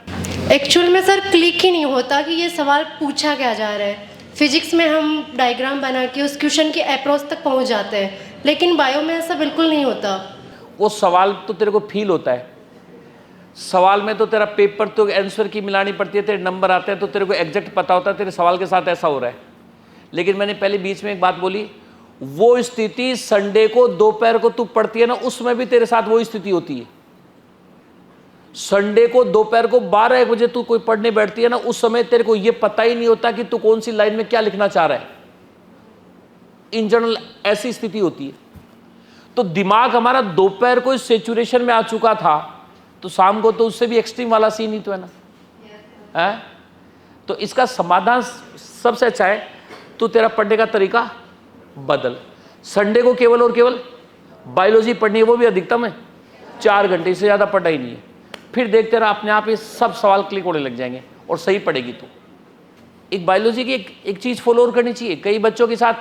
एक्चुअल में सर क्लिक ही नहीं होता कि ये सवाल पूछा क्या जा रहा है। फिजिक्स में हम डायग्राम बना के उस क्वेश्चन के अप्रोच तक पहुंच जाते हैं, लेकिन बायो में ऐसा बिल्कुल नहीं होता। वो सवाल तो तेरे को फील होता है, सवाल में तो तेरा पेपर तो आंसर की मिलानी पड़ती है, तेरे नंबर आते हैं तो तेरे को एग्जैक्ट पता होता है तेरे सवाल के साथ ऐसा हो रहा है। लेकिन मैंने पहले बीच में एक बात बोली, वो स्थिति संडे को दोपहर को तू पढ़ती है ना, उसमें भी तेरे साथ वो स्थिति होती है। संडे को दोपहर को 12 बजे तू कोई पढ़ने बैठती है ना, उस समय तेरे को ये पता ही नहीं होता कि तू कौन सी लाइन में क्या लिखना चाह रहा है। इन जनरल ऐसी स्थिति होती है। तो दिमाग हमारा दोपहर को इस सेचुरेशन में आ चुका था, तो शाम को तो उससे भी एक्सट्रीम वाला सीन ही तो है ना, है? तो इसका समाधान सबसे अच्छा है, तो तेरा पढ़ने का तरीका बदल। संडे को केवल और केवल बायोलॉजी पढ़नी है, वो भी अधिकतम है 4 घंटे, से ज़्यादा पढ़ना ही नहीं है। फिर देखते रहा, अपने आप ये सब सवाल क्लिक होने लग जाएंगे और सही पढ़ेगी तो। एक बायोलॉजी की एक चीज़ फॉलो और करनी चाहिए। कई बच्चों के साथ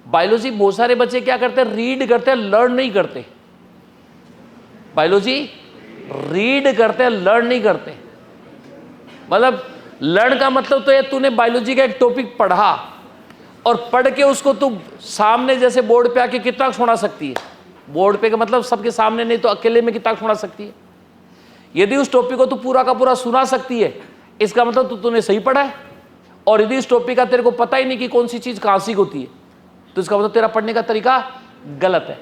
बायोलॉजी, बहुत सारे बच्चे क्या करते हैं, रीड करते हैं, लर्न नहीं करते। बायोलॉजी रीड करते हैं, लर्न नहीं करते। मतलब लर्न का मतलब तो ये, तूने बायोलॉजी का एक टॉपिक पढ़ा और पढ़ के उसको तू सामने जैसे बोर्ड पे आके कितना सुना सकती है। बोर्ड पे का मतलब सबके सामने नहीं तो अकेले में कितना सुना सकती है। यदि उस टॉपिक को तू पूरा का पूरा सुना सकती है, इसका मतलब तूने सही पढ़ा है। और यदि इस टॉपिक का तेरे को पता ही नहीं कि कौन सी चीज़ कहाँ से होती है, तो इसका मतलब तेरा पढ़ने का तरीका गलत है।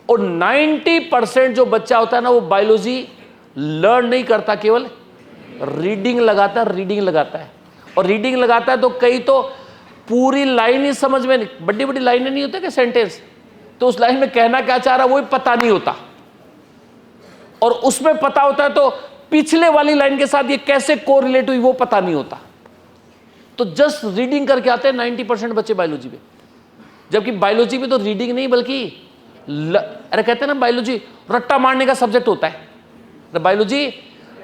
और 90% जो बच्चा होता है ना वो बायोलॉजी लर्न नहीं करता, केवल रीडिंग लगाता है। और रीडिंग लगाता है तो कई तो पूरी लाइन ही समझ में नहीं, बड़ी बड़ी लाइनें नहीं होती कि सेंटेंस, तो उस लाइन में कहना क्या चाह रहा है वो भी पता नहीं होता, और उसमें पता होता है तो पिछले वाली लाइन के साथ ये कैसे कोरिलेट हुई वो पता नहीं होता। तो जस्ट रीडिंग करके आते हैं 90% बच्चे बायोलॉजी में, जबकि बायोलॉजी में तो रीडिंग नहीं बल्कि अरे कहते हैं ना बायोलॉजी रट्टा मारने का सब्जेक्ट होता है, बायोलॉजी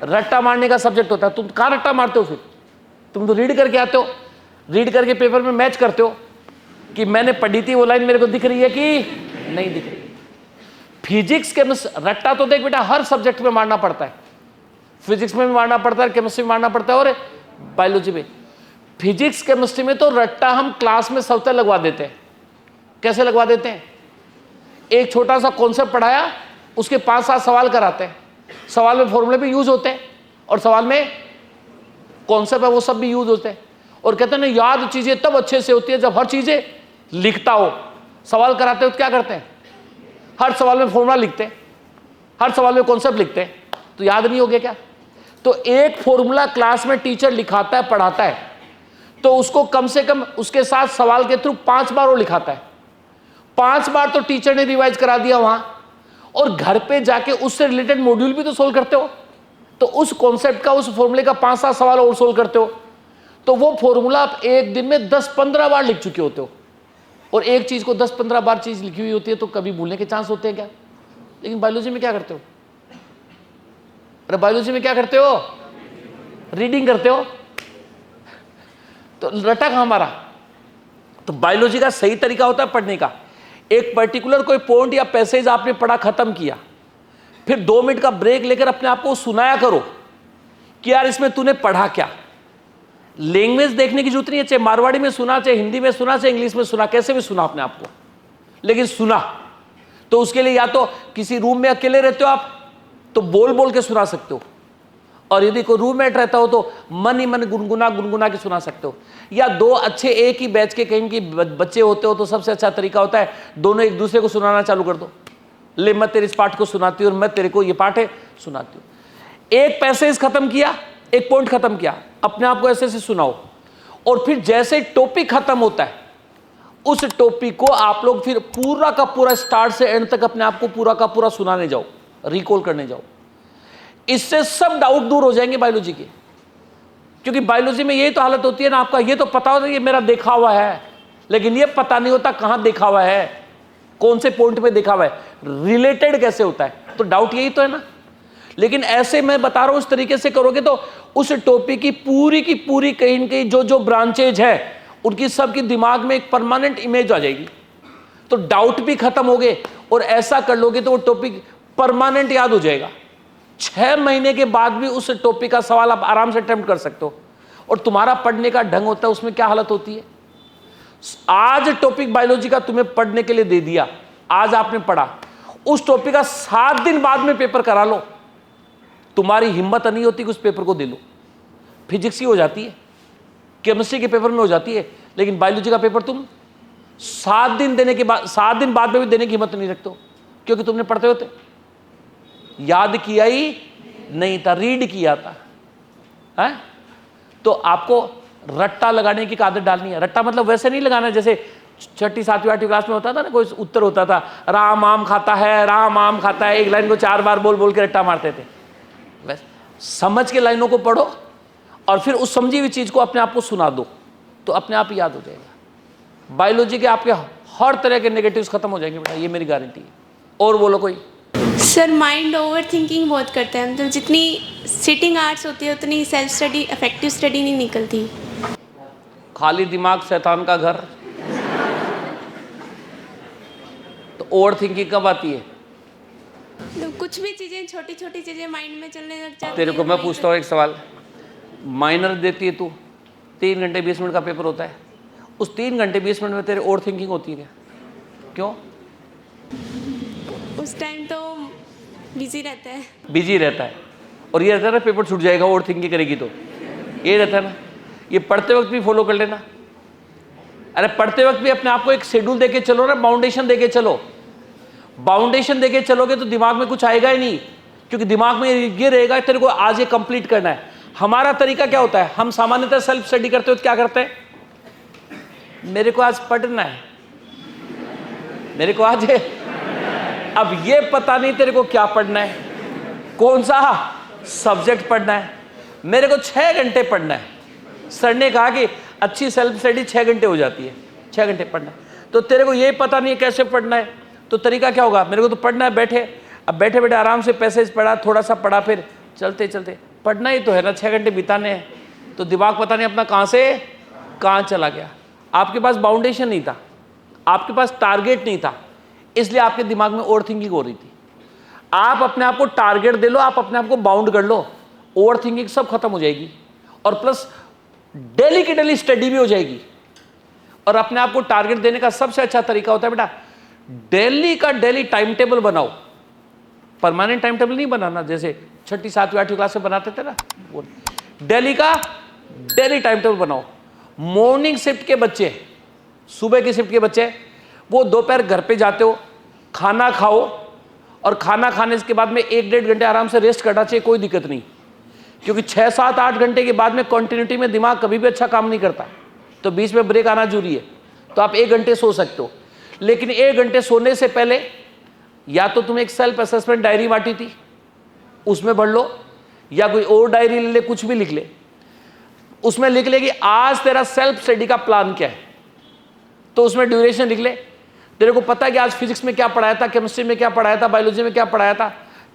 रट्टा मारने का सब्जेक्ट होता है। तुम कहाँ रट्टा मारते हो? फिर तुम तो रीड करके आते हो, रीड करके पेपर में मैच करते हो कि मैंने पढ़ी थी वो लाइन मेरे को दिख रही है कि नहीं दिख रही। फिजिक्स केमिस्ट्री रट्टा तो देख बेटा हर सब्जेक्ट में मारना पड़ता है, फिजिक्स में भी मारना पड़ता है, केमिस्ट्री में मारना पड़ता है और बायोलॉजी में। फिजिक्स केमिस्ट्री में तो रट्टा हम क्लास में सबसे लगवा देते हैं। कैसे लगवा देते हैं? एक छोटा सा कॉन्सेप्ट पढ़ाया, उसके 5-7 सवाल कराते हैं, सवाल में फॉर्मूले भी यूज होते हैं और सवाल में कॉन्सेप्ट है वो सब भी यूज होते हैं, और कहते हैं ना याद चीजें तब अच्छे से होती है जब हर चीजें लिखता हो। सवाल कराते हो तो क्या करते हैं? हर सवाल में फॉर्मूला लिखते हैं, हर सवाल में कॉन्सेप्ट लिखते हैं, तो याद नहीं हो गया क्या? तो एक फॉर्मूला क्लास में टीचर लिखाता है, पढ़ाता है, तो उसको कम से कम उसके साथ सवाल के थ्रू 5 बार वो लिखाता है। 5 बार तो टीचर ने रिवाइज करा दिया वहां, और घर पे जाके उससे रिलेटेड मॉड्यूल भी तो सोल्व करते हो, तो उस कॉन्सेप्ट का, उस फॉर्मूले का 5-7 सवाल और सोल्व करते हो, तो वो फॉर्मूला आप एक दिन में 10-15 बार लिख चुके होते हो। और एक चीज को 10-15 बार चीज लिखी हुई होती है तो कभी भूलने के चांस होते हैं क्या? लेकिन बायोलॉजी में क्या करते हो? अरे बायोलॉजी में क्या करते हो? रीडिंग करते हो, तो रटा कहां हमारा? तो बायोलॉजी का सही तरीका होता है पढ़ने का, एक पर्टिकुलर कोई पॉइंट या पैसेज आपने पढ़ा, खत्म किया, फिर 2 मिनट का ब्रेक लेकर अपने आप को सुनाया करो कि यार इसमें तूने पढ़ा क्या। लैंग्वेज देखने की जरूरत नहीं है, चाहे मारवाड़ी में सुना, चाहे हिंदी में सुना, चाहे इंग्लिश में सुना, कैसे भी सुना अपने आप को, लेकिन सुना। तो उसके लिए या तो किसी रूम में अकेले रहते हो आप तो बोल बोल के सुना सकते हो, और यदि कोई रूममेट रहता हो तो मन ही मन गुनगुना के सुना सकते हो, या 2 अच्छे एक ही बैच के कहीं की बच्चे होते हो तो सबसे अच्छा तरीका होता है दोनों एक दूसरे को सुनाना चालू कर दो। ले मैं तेरे इस पार्ट को सुनाती हूँ और मैं तेरे को ये पार्ट है सुनाती हूँ। एक पैसेज खत्म किया, एक पॉइंट खत्म किया, अपने आप को ऐसे ऐसे सुनाओ, और फिर जैसे टॉपिक खत्म होता है उस टॉपिक को आप लोग फिर पूरा का पूरा स्टार्ट से एंड तक अपने आप को पूरा का पूरा सुनाने जाओ, रिकॉल करने जाओ। इससे सब डाउट दूर हो जाएंगे बायोलॉजी के, क्योंकि बायोलॉजी में यही तो हालत होती है ना, आपका ये तो पता होता है ये मेरा देखा हुआ है, लेकिन ये पता नहीं होता कहां देखा हुआ है, कौन से पॉइंट पे देखा हुआ है, रिलेटेड कैसे होता है, तो डाउट यही तो है ना। लेकिन ऐसे मैं बता रहा हूं, इस तरीके से करोगे तो उस टॉपिक की पूरी कहीं न कहीं जो ब्रांचेज है उनकी सबकी दिमाग में एक परमानेंट इमेज आ जाएगी, तो डाउट भी खत्म हो गए, और ऐसा कर लोगे तो वो टॉपिक परमानेंट याद हो जाएगा। 6 महीने के बाद भी उस टॉपिक का सवाल आप आराम से अटेम्प्ट कर सकते हो, और तुम्हारा पढ़ने का ढंग होता है उसमें क्या हालत होती है। आज टॉपिक बायोलॉजी का तुम्हें पढ़ने के लिए दे दिया, आज आपने पढ़ा, उस टॉपिक का 7 दिन बाद में पेपर करा लो, तुम्हारी हिम्मत नहीं होती कि उस पेपर को दे लो। फिजिक्स की हो जाती है, केमिस्ट्री के पेपर में हो जाती है, लेकिन बायोलॉजी का पेपर तुम 7 दिन देने के बाद, 7 दिन बाद में भी देने की हिम्मत नहीं रखते हो, क्योंकि तुमने पढ़ते होते याद किया ही नहीं था, रीड किया था, है? तो आपको रट्टा लगाने की आदत डालनी है। रट्टा मतलब वैसे नहीं लगाना जैसे 6ठी 7वीं 8वीं क्लास में होता था ना, कोई उत्तर होता था राम आम खाता है, राम आम खाता है, एक लाइन को 4 बार बोल बोल के रट्टा मारते थे। वैसे समझ के लाइनों को पढ़ो और फिर उस समझी हुई चीज को अपने आप को सुना दो, तो अपने आप ही याद हो जाएगा। बायोलॉजी के आपके हर तरह के नेगेटिव्स खत्म हो जाएंगे बेटा, ये मेरी गारंटी है। और बोलो कोई। सर माइंड ओवर थिंकिंग बहुत करता है, मतलब जितनी सिटिंग आर्ट्स होती है उतनी सेल्फ स्टडी, इफेक्टिव स्टडी नहीं निकलती। खाली दिमाग शैतान का घर। तो ओवर थिंकिंग कब आती है? तो कुछ भी चीज़ें, छोटी छोटी चीज़ें माइंड में चलने लग जाती है। तेरे को मैं पूछता हूँ एक सवाल, माइनर देती है तू, 3 घंटे 20 मिनट का पेपर होता है, उस 3 घंटे 20 मिनट में तेरे ओवर थिंकिंग होती है क्या? क्यों? उस टाइम तो बिजी रहता है। बिजी रहता है, और ये रहता है ना पेपर छूट जाएगा ओवर थिंकिंग करेगी तो, ये रहता है ना। ये पढ़ते वक्त भी फॉलो कर लेना। अरे पढ़ते वक्त भी अपने आप को एक शेड्यूल देके चलो ना, बाउंडेशन देके चलो। बाउंडेशन देके चलोगे तो दिमाग में कुछ आएगा ही नहीं, क्योंकि दिमाग में ये रहेगा तेरे को आज ये कंप्लीट करना है। हमारा तरीका क्या होता है, हम सामान्यतः सेल्फ स्टडी करते हो तो क्या करते हैं, मेरे को आज पढ़ना है, मेरे को आज अब ये पता नहीं तेरे को क्या पढ़ना है, कौन सा सब्जेक्ट पढ़ना है, मेरे को 6 घंटे पढ़ना है। सर ने कहा कि अच्छी सेल्फ स्टडी 6 घंटे हो जाती है, 6 घंटे पढ़ना है, तो तेरे को ये पता नहीं है कैसे पढ़ना है, तो तरीका क्या होगा, मेरे को तो पढ़ना है, बैठे अब बैठे बैठे आराम से पैसेज पढ़ा, थोड़ा सा पढ़ा, फिर चलते चलते पढ़ना ही तो है ना, 6 घंटे बिताने हैं, तो दिमाग पता नहीं अपना कहाँ से कहाँ चला गया। आपके पास बाउंडेशन नहीं था, आपके पास टारगेट नहीं था, इसलिए आपके दिमाग में ओवर थिंकिंग हो रही थी। आप अपने आप को टारगेट दे लो, आप अपने आप को बाउंड कर लो, ओवर थिंकिंग सब खत्म हो जाएगी, और प्लस डेली की डेली स्टडी भी हो जाएगी। और अपने आप को टारगेट देने का सबसे अच्छा तरीका होता है बेटा, डेली का डेली टाइम टेबल बनाओ। परमानेंट टाइम टेबल नहीं बनाना, जैसे 6ठी 7वीं 8वीं क्लास में बनाते थे ना, वो डेली का डेली टाइम टेबल बनाओ। मॉर्निंग शिफ्ट के बच्चे, सुबह की शिफ्ट के बच्चे, वो दोपहर घर पे जाते हो, खाना खाओ, और खाना खाने के बाद में 1-1.5 घंटे आराम से रेस्ट करना चाहिए, कोई दिक्कत नहीं, क्योंकि 6, 7, 8 घंटे के बाद में कंटिन्यूटी में दिमाग कभी भी अच्छा काम नहीं करता, तो बीच में ब्रेक आना जरूरी है। तो आप 1 घंटे सो सकते हो, लेकिन 1 घंटे सोने से पहले या तो तुम एक सेल्फ असेसमेंट डायरी बांटी थी उसमें पढ़ लो, या कोई और डायरी ले ले, कुछ भी लिख ले, उसमें लिख ले कि आज तेरा सेल्फ स्टडी का प्लान क्या है, तो उसमें ड्यूरेशन लिख ले। तेरे को पता है कि आज फिजिक्स में क्या पढ़ाया था, केमिस्ट्री में क्या पढ़ाया था, बायोलॉजी में क्या पढ़ाया था,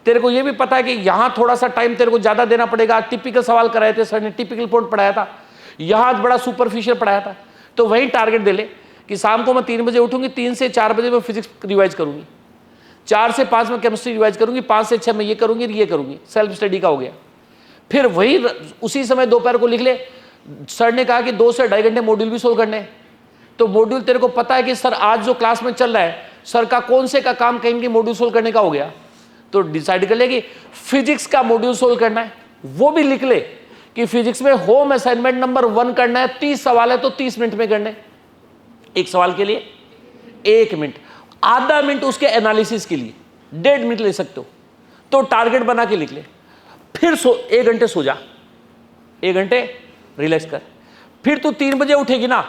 तेरे को ये भी पता है कि यहाँ थोड़ा सा टाइम तेरे को ज़्यादा देना पड़ेगा, टिपिकल सवाल कराए थे सर ने, टिपिकल पॉइंट पढ़ाया था, यहाँ आज बड़ा सुपरफिशियल पढ़ाया था, तो वही टारगेट दे ले कि शाम को मैं 3 बजे उठूंगी, 3 से 4 बजे मैं फिजिक्स रिवाइज करूंगी, 4 से 5 में केमिस्ट्री रिवाइज करूंगी, 5 से 6 में ये करूंगी, सेल्फ स्टडी का हो गया। फिर वही उसी समय दोपहर को लिख ले, सर ने कहा कि 2 से 2.5 घंटे मॉड्यूल भी सोल्व करने हैं, तो मॉड्यूल तेरे को पता है कि सर आज जो क्लास में चल रहा है, सर का कौन से का काम कहेंगे मॉड्यूल सोल्व करने का हो गया, तो डिसाइड कर ले कि फिजिक्स का मॉड्यूल सोल्व करना है। वो भी लिख ले कि फिजिक्स में होम असाइनमेंट नंबर 1 करना है, 30 सवाल है तो 30 मिनट में करने, एक सवाल के लिए 1 मिनट, आधा मिनट उसके एनालिसिस के लिए, 1.5 मिनट ले सकते हो, तो टारगेट बना के लिख ले। फिर 1 घंटे सो जा, 1 घंटे रिलैक्स कर, फिर तू 3 बजे उठेगी ना,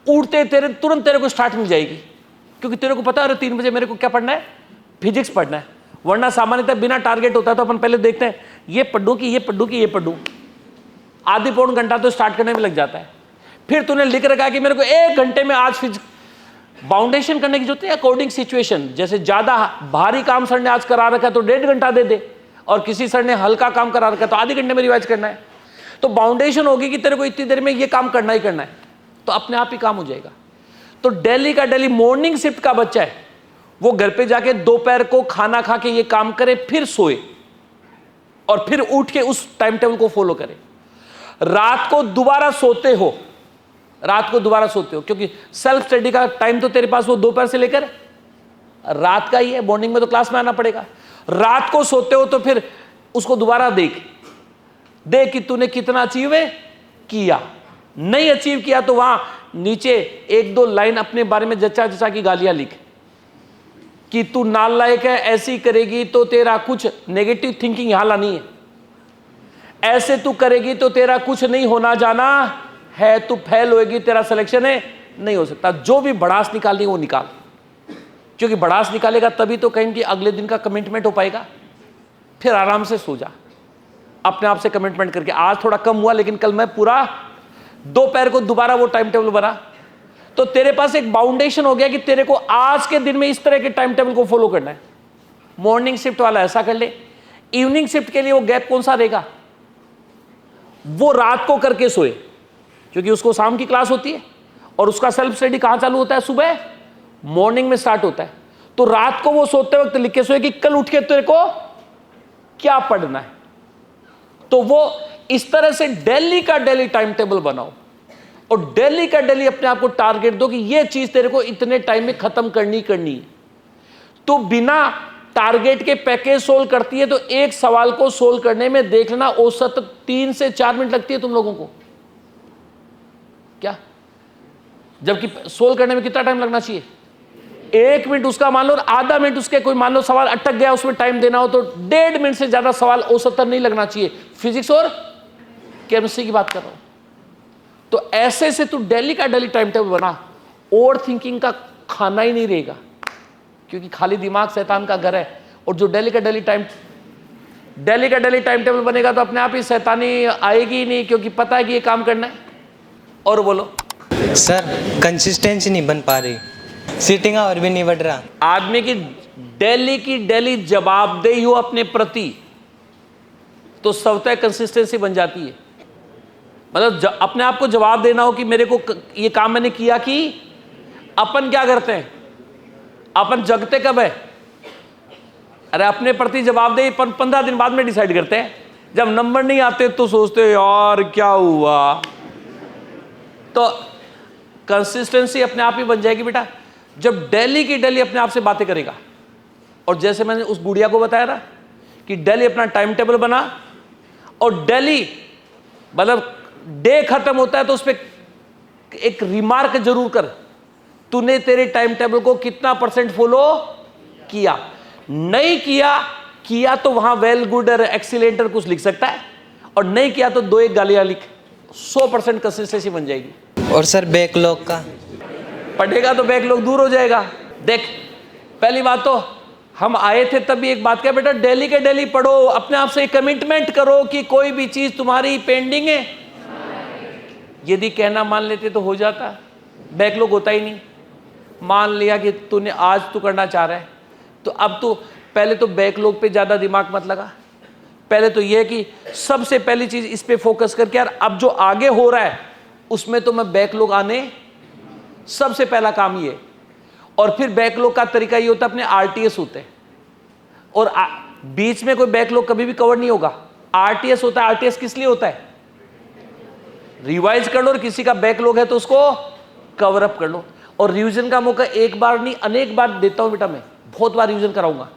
उठते तुरंत तेरे को स्टार्ट मिल जाएगी, क्योंकि तेरे को पता है 3 बजे मेरे को क्या पढ़ना है, फिजिक्स पढ़ना है। वरना सामान्यतः बिना टारगेट होता है तो अपन पहले देखते हैं ये पढ़ूं कि ये पढ़ूं कि ये पढ़ूं, आधी पौन घंटा तो स्टार्ट करने में लग जाता है। फिर तूने लिख रखा है कि मेरे को 1 घंटे में आज फिजिक्स बाउंडेशन करने की जरूरत है, अकॉर्डिंग सिचुएशन, जैसे ज्यादा भारी काम सर ने आज करा रखा है तो 1.5 घंटा दे दे, और किसी सर ने हल्का काम करा रखा है तो आधे घंटे में रिवाइज करना है। तो बाउंडेशन होगी कि तेरे को इतनी देर में ये काम करना ही करना है, तो अपने आप ही काम हो जाएगा। तो डेली का डेली मॉर्निंग शिफ्ट का बच्चा है, वो घर पे जाके दोपहर को खाना खा के ये काम करे, फिर सोए, और फिर उठ के उस टाइम टेबल को फॉलो करे। रात को दोबारा सोते हो, क्योंकि सेल्फ स्टडी का टाइम तो तेरे पास वो दोपहर से लेकर रात का ही है, मॉर्निंग में तो क्लास में आना पड़ेगा। रात को सोते हो तो फिर उसको दोबारा देख कि तूने कितना अचीव किया, नहीं अचीव किया तो वहां नीचे 1-2 लाइन अपने बारे में जच्चा की गालियां लिख कि तू नालायक है, ऐसी करेगी तो तेरा कुछ, नेगेटिव थिंकिंग यहां लानी है, ऐसे तू करेगी तो तेरा कुछ नहीं होना जाना है, तू फेल होएगी, तेरा सिलेक्शन नहीं हो सकता। जो भी भड़ास निकालनी वो निकाल, क्योंकि भड़ास निकालेगा तभी तो कहेंगे अगले दिन का कमिटमेंट हो पाएगा। फिर आराम से सो जा, अपने आप से कमिटमेंट करके, आज थोड़ा कम हुआ लेकिन कल मैं पूरा दोपहर को दोबारा वो टाइम टेबल बना, तो तेरे पास एक बाउंडेशन हो गया कि तेरे को आज के दिन में इस तरह के टाइम टेबल को फॉलो करना है। मॉर्निंग शिफ्ट वाला ऐसा कर ले, इवनिंग शिफ्ट के लिए वो गैप कौन सा रहेगा, वो रात को करके सोए, क्योंकि उसको शाम की क्लास होती है और उसका सेल्फ स्टडी कहां चालू होता है, सुबह मॉर्निंग में स्टार्ट होता है। तो रात को वो सोते वक्त लिख के सोए कि कल उठ के तेरे को क्या पढ़ना है। तो वो इस तरह से डेली का डेली टाइम टेबल बनाओ, और डेली का डेली अपने आप को टारगेट दो कि ये चीज तेरे को इतने टाइम में खत्म करनी है। तो बिना टारगेट के पैकेज सोल्व करती है तो एक सवाल को सोल्व करने में देख लेना औसत 3 से 4 मिनट लगती है तुम लोगों को, क्या, जबकि सोल्व करने में कितना टाइम लगना चाहिए, 1 मिनट उसका मान लो, आधा मिनट उसके कोई मान लो सवाल अटक गया, उसमें टाइम देना हो तो 1.5 मिनट से ज्यादा सवाल औसतन नहीं लगना चाहिए। फिजिक्स और केमिस्ट्री की बात कर रहा हूं। तो ऐसे से तू डेली का डेली टाइम टेबल बना, ओवर थिंकिंग का खाना ही नहीं रहेगा, क्योंकि खाली दिमाग शैतान का घर है। और जो डेली का डेली टाइम टेबल बनेगा तो अपने आप ही शैतानी आएगी ही नहीं, क्योंकि पता है कि ये काम करना है। और बोलो सर, कंसिस्टेंसी नहीं बन पा रही, सीटिंग और भी नहीं बढ़ रहा। आदमी की डेली जवाबदेही हो अपने प्रति, तो स्वतः कंसिस्टेंसी बन जाती है। मतलब अपने आप को जवाब देना हो कि मेरे को ये काम मैंने किया। कि अपन क्या करते हैं, अपन जगते कब है? अरे अपने प्रति जवाबदेही 15 दिन बाद में डिसाइड करते हैं। जब नंबर नहीं आते तो सोचते यार क्या हुआ। तो कंसिस्टेंसी अपने आप ही बन जाएगी बेटा, जब डेली की डेली अपने आप से बातें करेगा। और जैसे मैंने उस गुड़िया को बताया था कि डेली अपना टाइम टेबल बना, और डेली मतलब डे खत्म होता है तो उस पर एक रिमार्क जरूर कर, तूने तेरे टाइम टेबल को कितना % फॉलो किया। नहीं किया तो वहां वेल गुड और एक्सीलेंट कुछ लिख सकता है, और नहीं किया तो 2-1 गालियां लिख। 100% कंसिस्टेंसी बन जाएगी। और सर बैकलॉग का पढ़ेगा तो बैकलॉग दूर हो जाएगा। देख, पहली बात तो हम आए थे तभी एक बात क्या बेटा, डेली के डेली पढ़ो, अपने आप से कमिटमेंट करो कि कोई भी चीज तुम्हारी पेंडिंग है। यदि कहना मान लेते तो हो जाता, बैकलॉग होता ही नहीं। मान लिया कि तूने आज तू करना चाह रहा है, तो अब तू पहले तो बैकलॉग पे ज्यादा दिमाग मत लगा। पहले तो यह कि सबसे पहली चीज इस पे फोकस करके, यार अब जो आगे हो रहा है उसमें तो मैं बैकलॉग आने, सबसे पहला काम ये। और फिर बैकलॉग का तरीका ये होता है, अपने आरटीएस होते हैं, और बीच में कोई बैकलॉग कभी भी कवर नहीं होगा। आरटीएस होता है। आरटीएस किस लिए होता है? रिवाइज कर लो, और किसी का बैकलॉग है तो उसको कवर अप कर लो। और रिवीजन का मौका एक बार नहीं अनेक बार देता हूं बेटा, मैं बहुत बार रिवीजन कराऊंगा,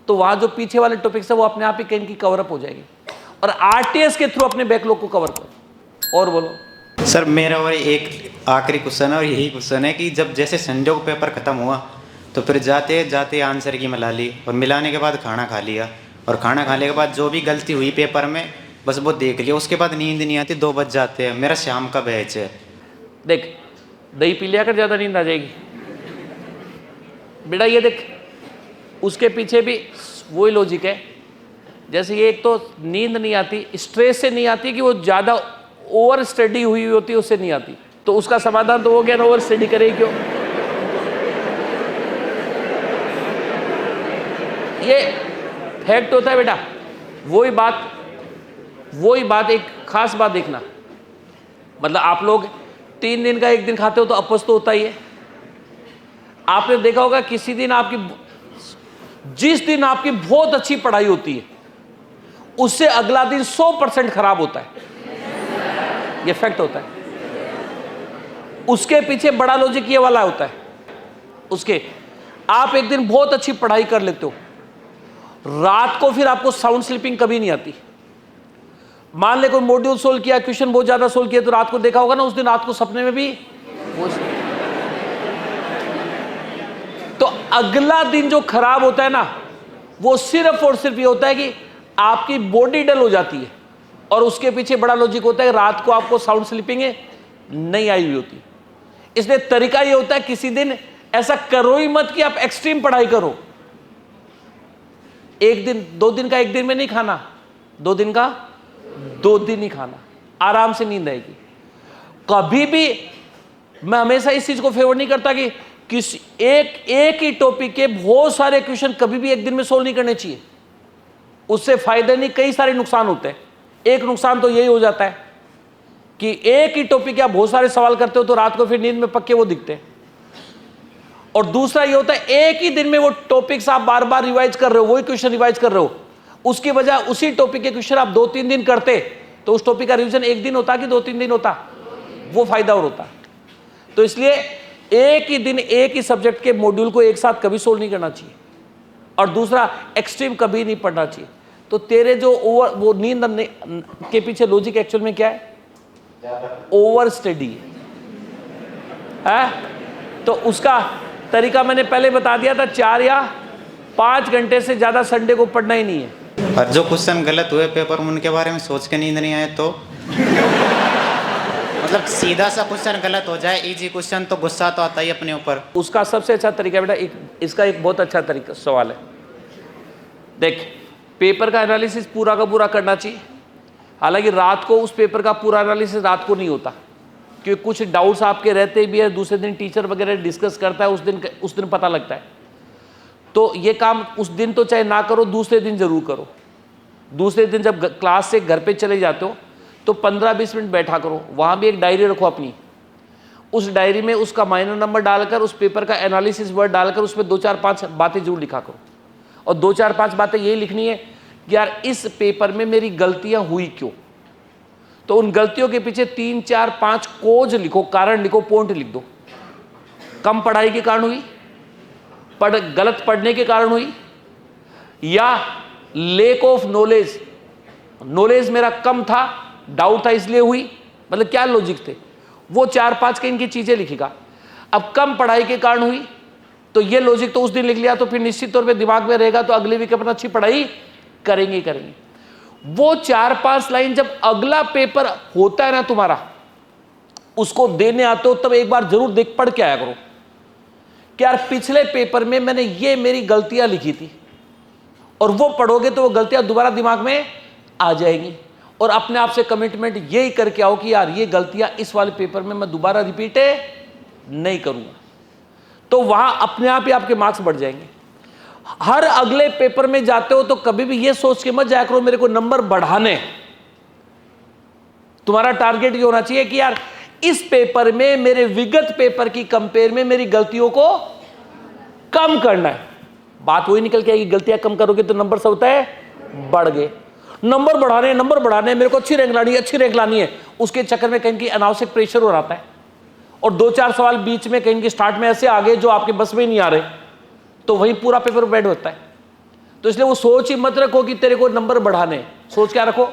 तो वहां जो पीछे वाले टॉपिक्स है वो अपने आप ही कहीं की कवर अप हो जाएगी। और आरटीएस के थ्रू अपने बैकलॉग को कवर करो। और बोलो सर, मेरा और एक आखिरी क्वेश्चन है, और यही क्वेश्चन है कि जब जैसे संडे को पेपर ख़त्म हुआ तो फिर जाते जाते आंसर की मिला ली, और मिलाने के बाद खाना खा लिया, और खाना खाने के बाद जो भी गलती हुई पेपर में बस वो देख लिया। उसके बाद नींद नहीं आती, 2 बज जाते हैं। मेरा शाम का बैच है। देख, दही पी लिया कर, ज़्यादा नींद आ जाएगी बेटा। ये देख, उसके पीछे भी वही लॉजिक है। जैसे ये एक तो नींद नहीं आती, स्ट्रेस से नहीं आती कि वो ज़्यादा ओवर स्टडी हुई होती है, उससे नहीं आती। तो उसका समाधान तो हो गया ना, ओवर स्टडी करे क्यों। ये फैक्ट होता है बेटा। वही बात एक खास बात देखना, मतलब आप लोग 3 दिन का 1 दिन खाते हो तो अपच तो होता ही है। आपने देखा होगा किसी दिन जिस दिन आपकी बहुत अच्छी पढ़ाई होती है उससे अगला दिन 100% खराब होता है। ये फैक्ट होता है। उसके पीछे बड़ा लॉजिक ये वाला होता है। उसके आप एक दिन बहुत अच्छी पढ़ाई कर लेते हो, रात को फिर आपको साउंड स्लीपिंग कभी नहीं आती। मान ले कोई मॉड्यूल सोल्व किया, क्वेश्चन बहुत ज्यादा सोल्व किया, तो रात को देखा होगा ना, उस दिन रात को सपने में भी तो अगला दिन जो खराब होता है ना, वो सिर्फ और सिर्फ ये होता है कि आपकी बॉडी डल हो जाती है। और उसके पीछे बड़ा लॉजिक होता है, रात को आपको साउंड स्लीपिंग नहीं आई हुई होती। इसलिए तरीका ये होता है, किसी दिन ऐसा करो ही मत कि आप एक्सट्रीम पढ़ाई करो। 1 दिन 2 दिन का 1 दिन में नहीं खाना, 2 दिन का 2 दिन ही खाना, आराम से नींद आएगी। कभी भी मैं हमेशा इस चीज को फेवर नहीं करता कि किसी एक ही टॉपिक के बहुत सारे क्वेश्चन कभी भी 1 दिन में सोल्व नहीं करने चाहिए। उससे फायदा नहीं, कई सारे नुकसान होते हैं। एक नुकसान तो यही हो जाता है कि एक ही टॉपिक आप बहुत सारे सवाल करते हो तो रात को फिर नींद में पक्के वो दिखते हैं। और दूसरा ये होता है, एक ही दिन में वो टॉपिक्स आप बार बार रिवाइज कर रहे हो, वही क्वेश्चन रिवाइज कर रहे हो, उसकी वजह उसी टॉपिक के क्वेश्चन आप 2-3 दिन करते तो उस टॉपिक का रिवीजन 1 दिन होता कि 2-3 दिन होता, वो फायदा और होता। तो इसलिए एक ही दिन एक ही सब्जेक्ट के मॉड्यूल को एक साथ कभी सोल्व नहीं करना चाहिए। और दूसरा, एक्सट्रीम कभी नहीं पढ़ना चाहिए। तो तेरे जो वो नींद के पीछे लॉजिक एक्चुअल में क्या है? ओवर स्टडी है। तो उसका तरीका मैंने पहले बता दिया था, 4 या 5 घंटे से ज़्यादा संडे को पढ़ना ही नहीं है। और जो क्वेश्चन गलत हुए पेपर में उनके बारे में सोच के नींद नहीं आए तो मतलब सीधा सा क्वेश्चन गलत हो जाए, इजी क्वेश्चन, तो गुस्सा तो आता ही अपने ऊपर। उसका सबसे अच्छा तरीका बेटा, इसका एक बहुत अच्छा तरीका सवाल है। देख, पेपर का एनालिसिस पूरा का पूरा करना चाहिए। हालांकि रात को उस पेपर का पूरा एनालिसिस रात को नहीं होता, क्योंकि कुछ डाउट्स आपके रहते भी है, दूसरे दिन टीचर वगैरह डिस्कस करता है, उस दिन पता लगता है। तो ये काम उस दिन तो चाहे ना करो, दूसरे दिन जरूर करो। दूसरे दिन जब क्लास से घर पे चले जाते हो तो 15-20 मिनट बैठा करो, वहाँ भी एक डायरी रखो अपनी। उस डायरी में उसका माइनर नंबर डालकर, उस पेपर का एनालिसिस वर्ड डालकर, उसमें 2-4-5 बातें जरूर लिखा करो। और 2-4-5 बातें ये लिखनी है कि यार इस पेपर में मेरी गलतियाँ हुई क्यों। तो उन गलतियों के पीछे 3-4-5 कोज लिखो, कारण लिखो, पॉइंट लिख दो। कम पढ़ाई के कारण हुई, गलत पढ़ने के कारण हुई, या लेक ऑफ नॉलेज, नॉलेज मेरा कम था, डाउट था इसलिए हुई, मतलब क्या लॉजिक थे, वो 4-5 के इनकी चीजें लिखेगा। अब कम पढ़ाई के कारण हुई तो ये लॉजिक तो उस दिन लिख लिया, तो फिर निश्चित तौर पे दिमाग में रहेगा, तो अगले वीक अपन अच्छी पढ़ाई करेंगे। वो 4-5 लाइन जब अगला पेपर होता है ना तुम्हारा, उसको देने आते हो, तब एक बार जरूर देख पढ़ के आया करो कि यार पिछले पेपर में मैंने ये मेरी गलतियां लिखी थी, और वो पढ़ोगे तो वो गलतियां दोबारा दिमाग में आ जाएंगी। और अपने आप से कमिटमेंट यही करके आओ कि यार ये गलतियां इस वाले पेपर में मैं दोबारा रिपीट नहीं करूंगा, तो वहां अपने आप ही आपके मार्क्स बढ़ जाएंगे। हर अगले पेपर में जाते हो तो कभी भी ये सोच के मत जाया करो मेरे को नंबर बढ़ाने। तुम्हारा टारगेट ये होना चाहिए कि यार इस पेपर में मेरे विगत पेपर की कंपेयर में मेरी गलतियों को कम करना है। बात वही निकल के आएगी, गलतियां कम करोगे तो नंबर से होता है बढ़ गए। नंबर बढ़ाने मेरे को अच्छी रैंक लानी है, उसके चक्कर में कहीं की अनावश्यक प्रेशर हो रहा है, और 2-4 सवाल बीच में कहीं के स्टार्ट में ऐसे आ गए जो आपके बस में नहीं आ रहे, तो वही पूरा पेपर बैड होता है। तो इसलिए वो सोच ही मत रखो कि तेरे को नंबर बढ़ाने, सोच क्या रखो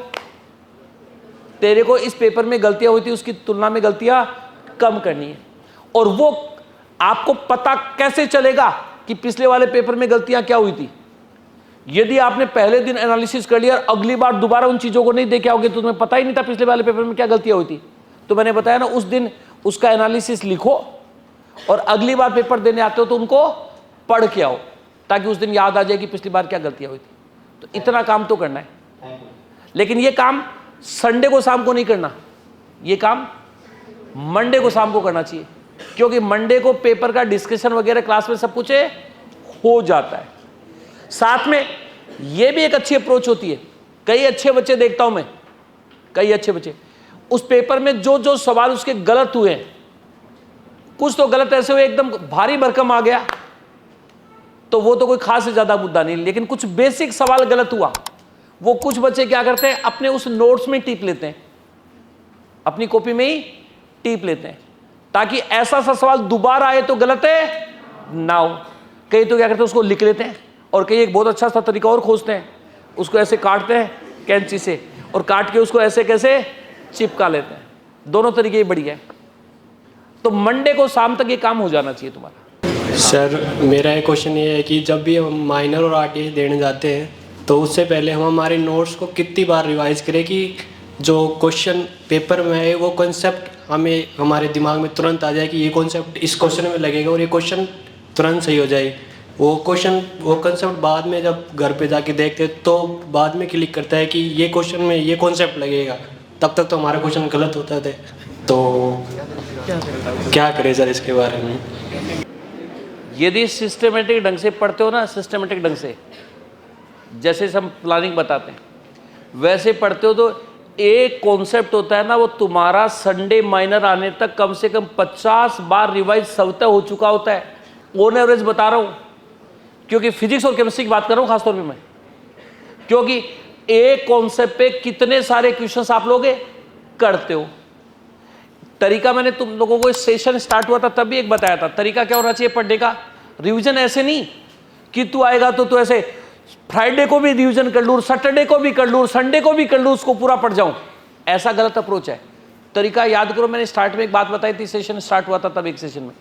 तेरे को इस पेपर में गलतियां हुई थी उसकी तुलना में गलतियां कम करनी है। और वो आपको पता कैसे चलेगा कि पिछले वाले पेपर में गलतियां क्या हुई थी? यदि आपने पहले दिन एनालिसिस कर लिया और अगली बार दोबारा उन चीजों को नहीं देखे आओगे तो तुम्हें पता ही नहीं था पिछले वाले पेपर में क्या गलतियां हुई थी। तो मैंने बताया ना, उस दिन उसका एनालिसिस लिखो और अगली बार पेपर देने आते हो तो उनको पढ़ के आओ, ताकि उस दिन याद आ जाए कि पिछली बार क्या गलतियां हुई थी। तो इतना काम तो करना है, लेकिन ये काम संडे को शाम को नहीं करना, ये काम मंडे को शाम को करना चाहिए, क्योंकि मंडे को पेपर का डिस्कशन वगैरह क्लास में सब कुछ हो जाता है। साथ में ये भी एक अच्छी अप्रोच होती है। कई अच्छे बच्चे देखता हूं मैं, कई अच्छे बच्चे उस पेपर में जो जो सवाल उसके गलत हुए हैं, कुछ तो गलत ऐसे हुए एकदम भारी भरकम आ गया, तो वो तो कोई खास ज्यादा मुद्दा नहीं, लेकिन कुछ बेसिक सवाल गलत हुआ, वो कुछ बच्चे क्या करते हैं अपने उस नोट्स में टिप लेते हैं, अपनी कॉपी में ही टिप लेते हैं, ताकि ऐसा सा सवाल दोबारा आए तो गलत है ना हो। कई तो क्या करते हैं उसको लिख लेते हैं, और कई एक बहुत अच्छा सा तरीका और खोजते हैं, उसको ऐसे काटते हैं कैंची से और काट के उसको ऐसे कैसे चिपका लेते हैं। दोनों तरीके ही बढ़िया है। तो मंडे को शाम तक ये काम हो जाना चाहिए तुम्हारा। सर मेरा एक क्वेश्चन ये है कि जब भी हम माइनर और आरटीए देने जाते हैं तो उससे पहले हम हमारे नोट्स को कितनी बार रिवाइज करें कि जो क्वेश्चन पेपर में है वो कॉन्सेप्ट हमें हमारे दिमाग में तुरंत आ जाए कि ये कॉन्सेप्ट इस क्वेश्चन में लगेगा और ये क्वेश्चन तुरंत सही हो जाए। वो कॉन्सेप्ट बाद में जब घर पे जाके देखते तो बाद में क्लिक करता है कि ये क्वेश्चन में ये कॉन्सेप्ट लगेगा, तब तक तो हमारा क्वेश्चन गलत होता था। तो क्या करें सर इसके बारे में? यदि सिस्टमेटिक ढंग से पढ़ते हो ना, सिस्टमेटिक ढंग से जैसे हम प्लानिंग बताते हैं वैसे पढ़ते हो, तो एक कॉन्सेप्ट होता है ना, वो तुम्हारा संडे माइनर आने तक कम से कम 50 बार रिवाइज स्वतः हो चुका होता है। ऑन एवरेज बता रहा हूँ, क्योंकि फिजिक्स और केमिस्ट्री की बात कर रहा हूँ खासतौर पे मैं, क्योंकि एक कॉन्सेप्ट पे कितने सारे क्वेश्चंस आप लोग करते हो। तरीका मैंने तुम लोगों को इस सेशन स्टार्ट हुआ था तब भी एक बताया था, तरीका क्या होना चाहिए पढ़ने का। रिवीजन ऐसे नहीं कि तू आएगा तो तू ऐसे फ्राइडे को भी रिवीजन कर लूँ, सैटरडे को भी कर लूँ, संडे को भी कर लूँ, उसको पूरा पढ़ जाऊँ, ऐसा गलत अप्रोच है। तरीका याद करो, मैंने स्टार्ट में एक बात बताई थी, सेशन स्टार्ट हुआ था तब एक सेशन में।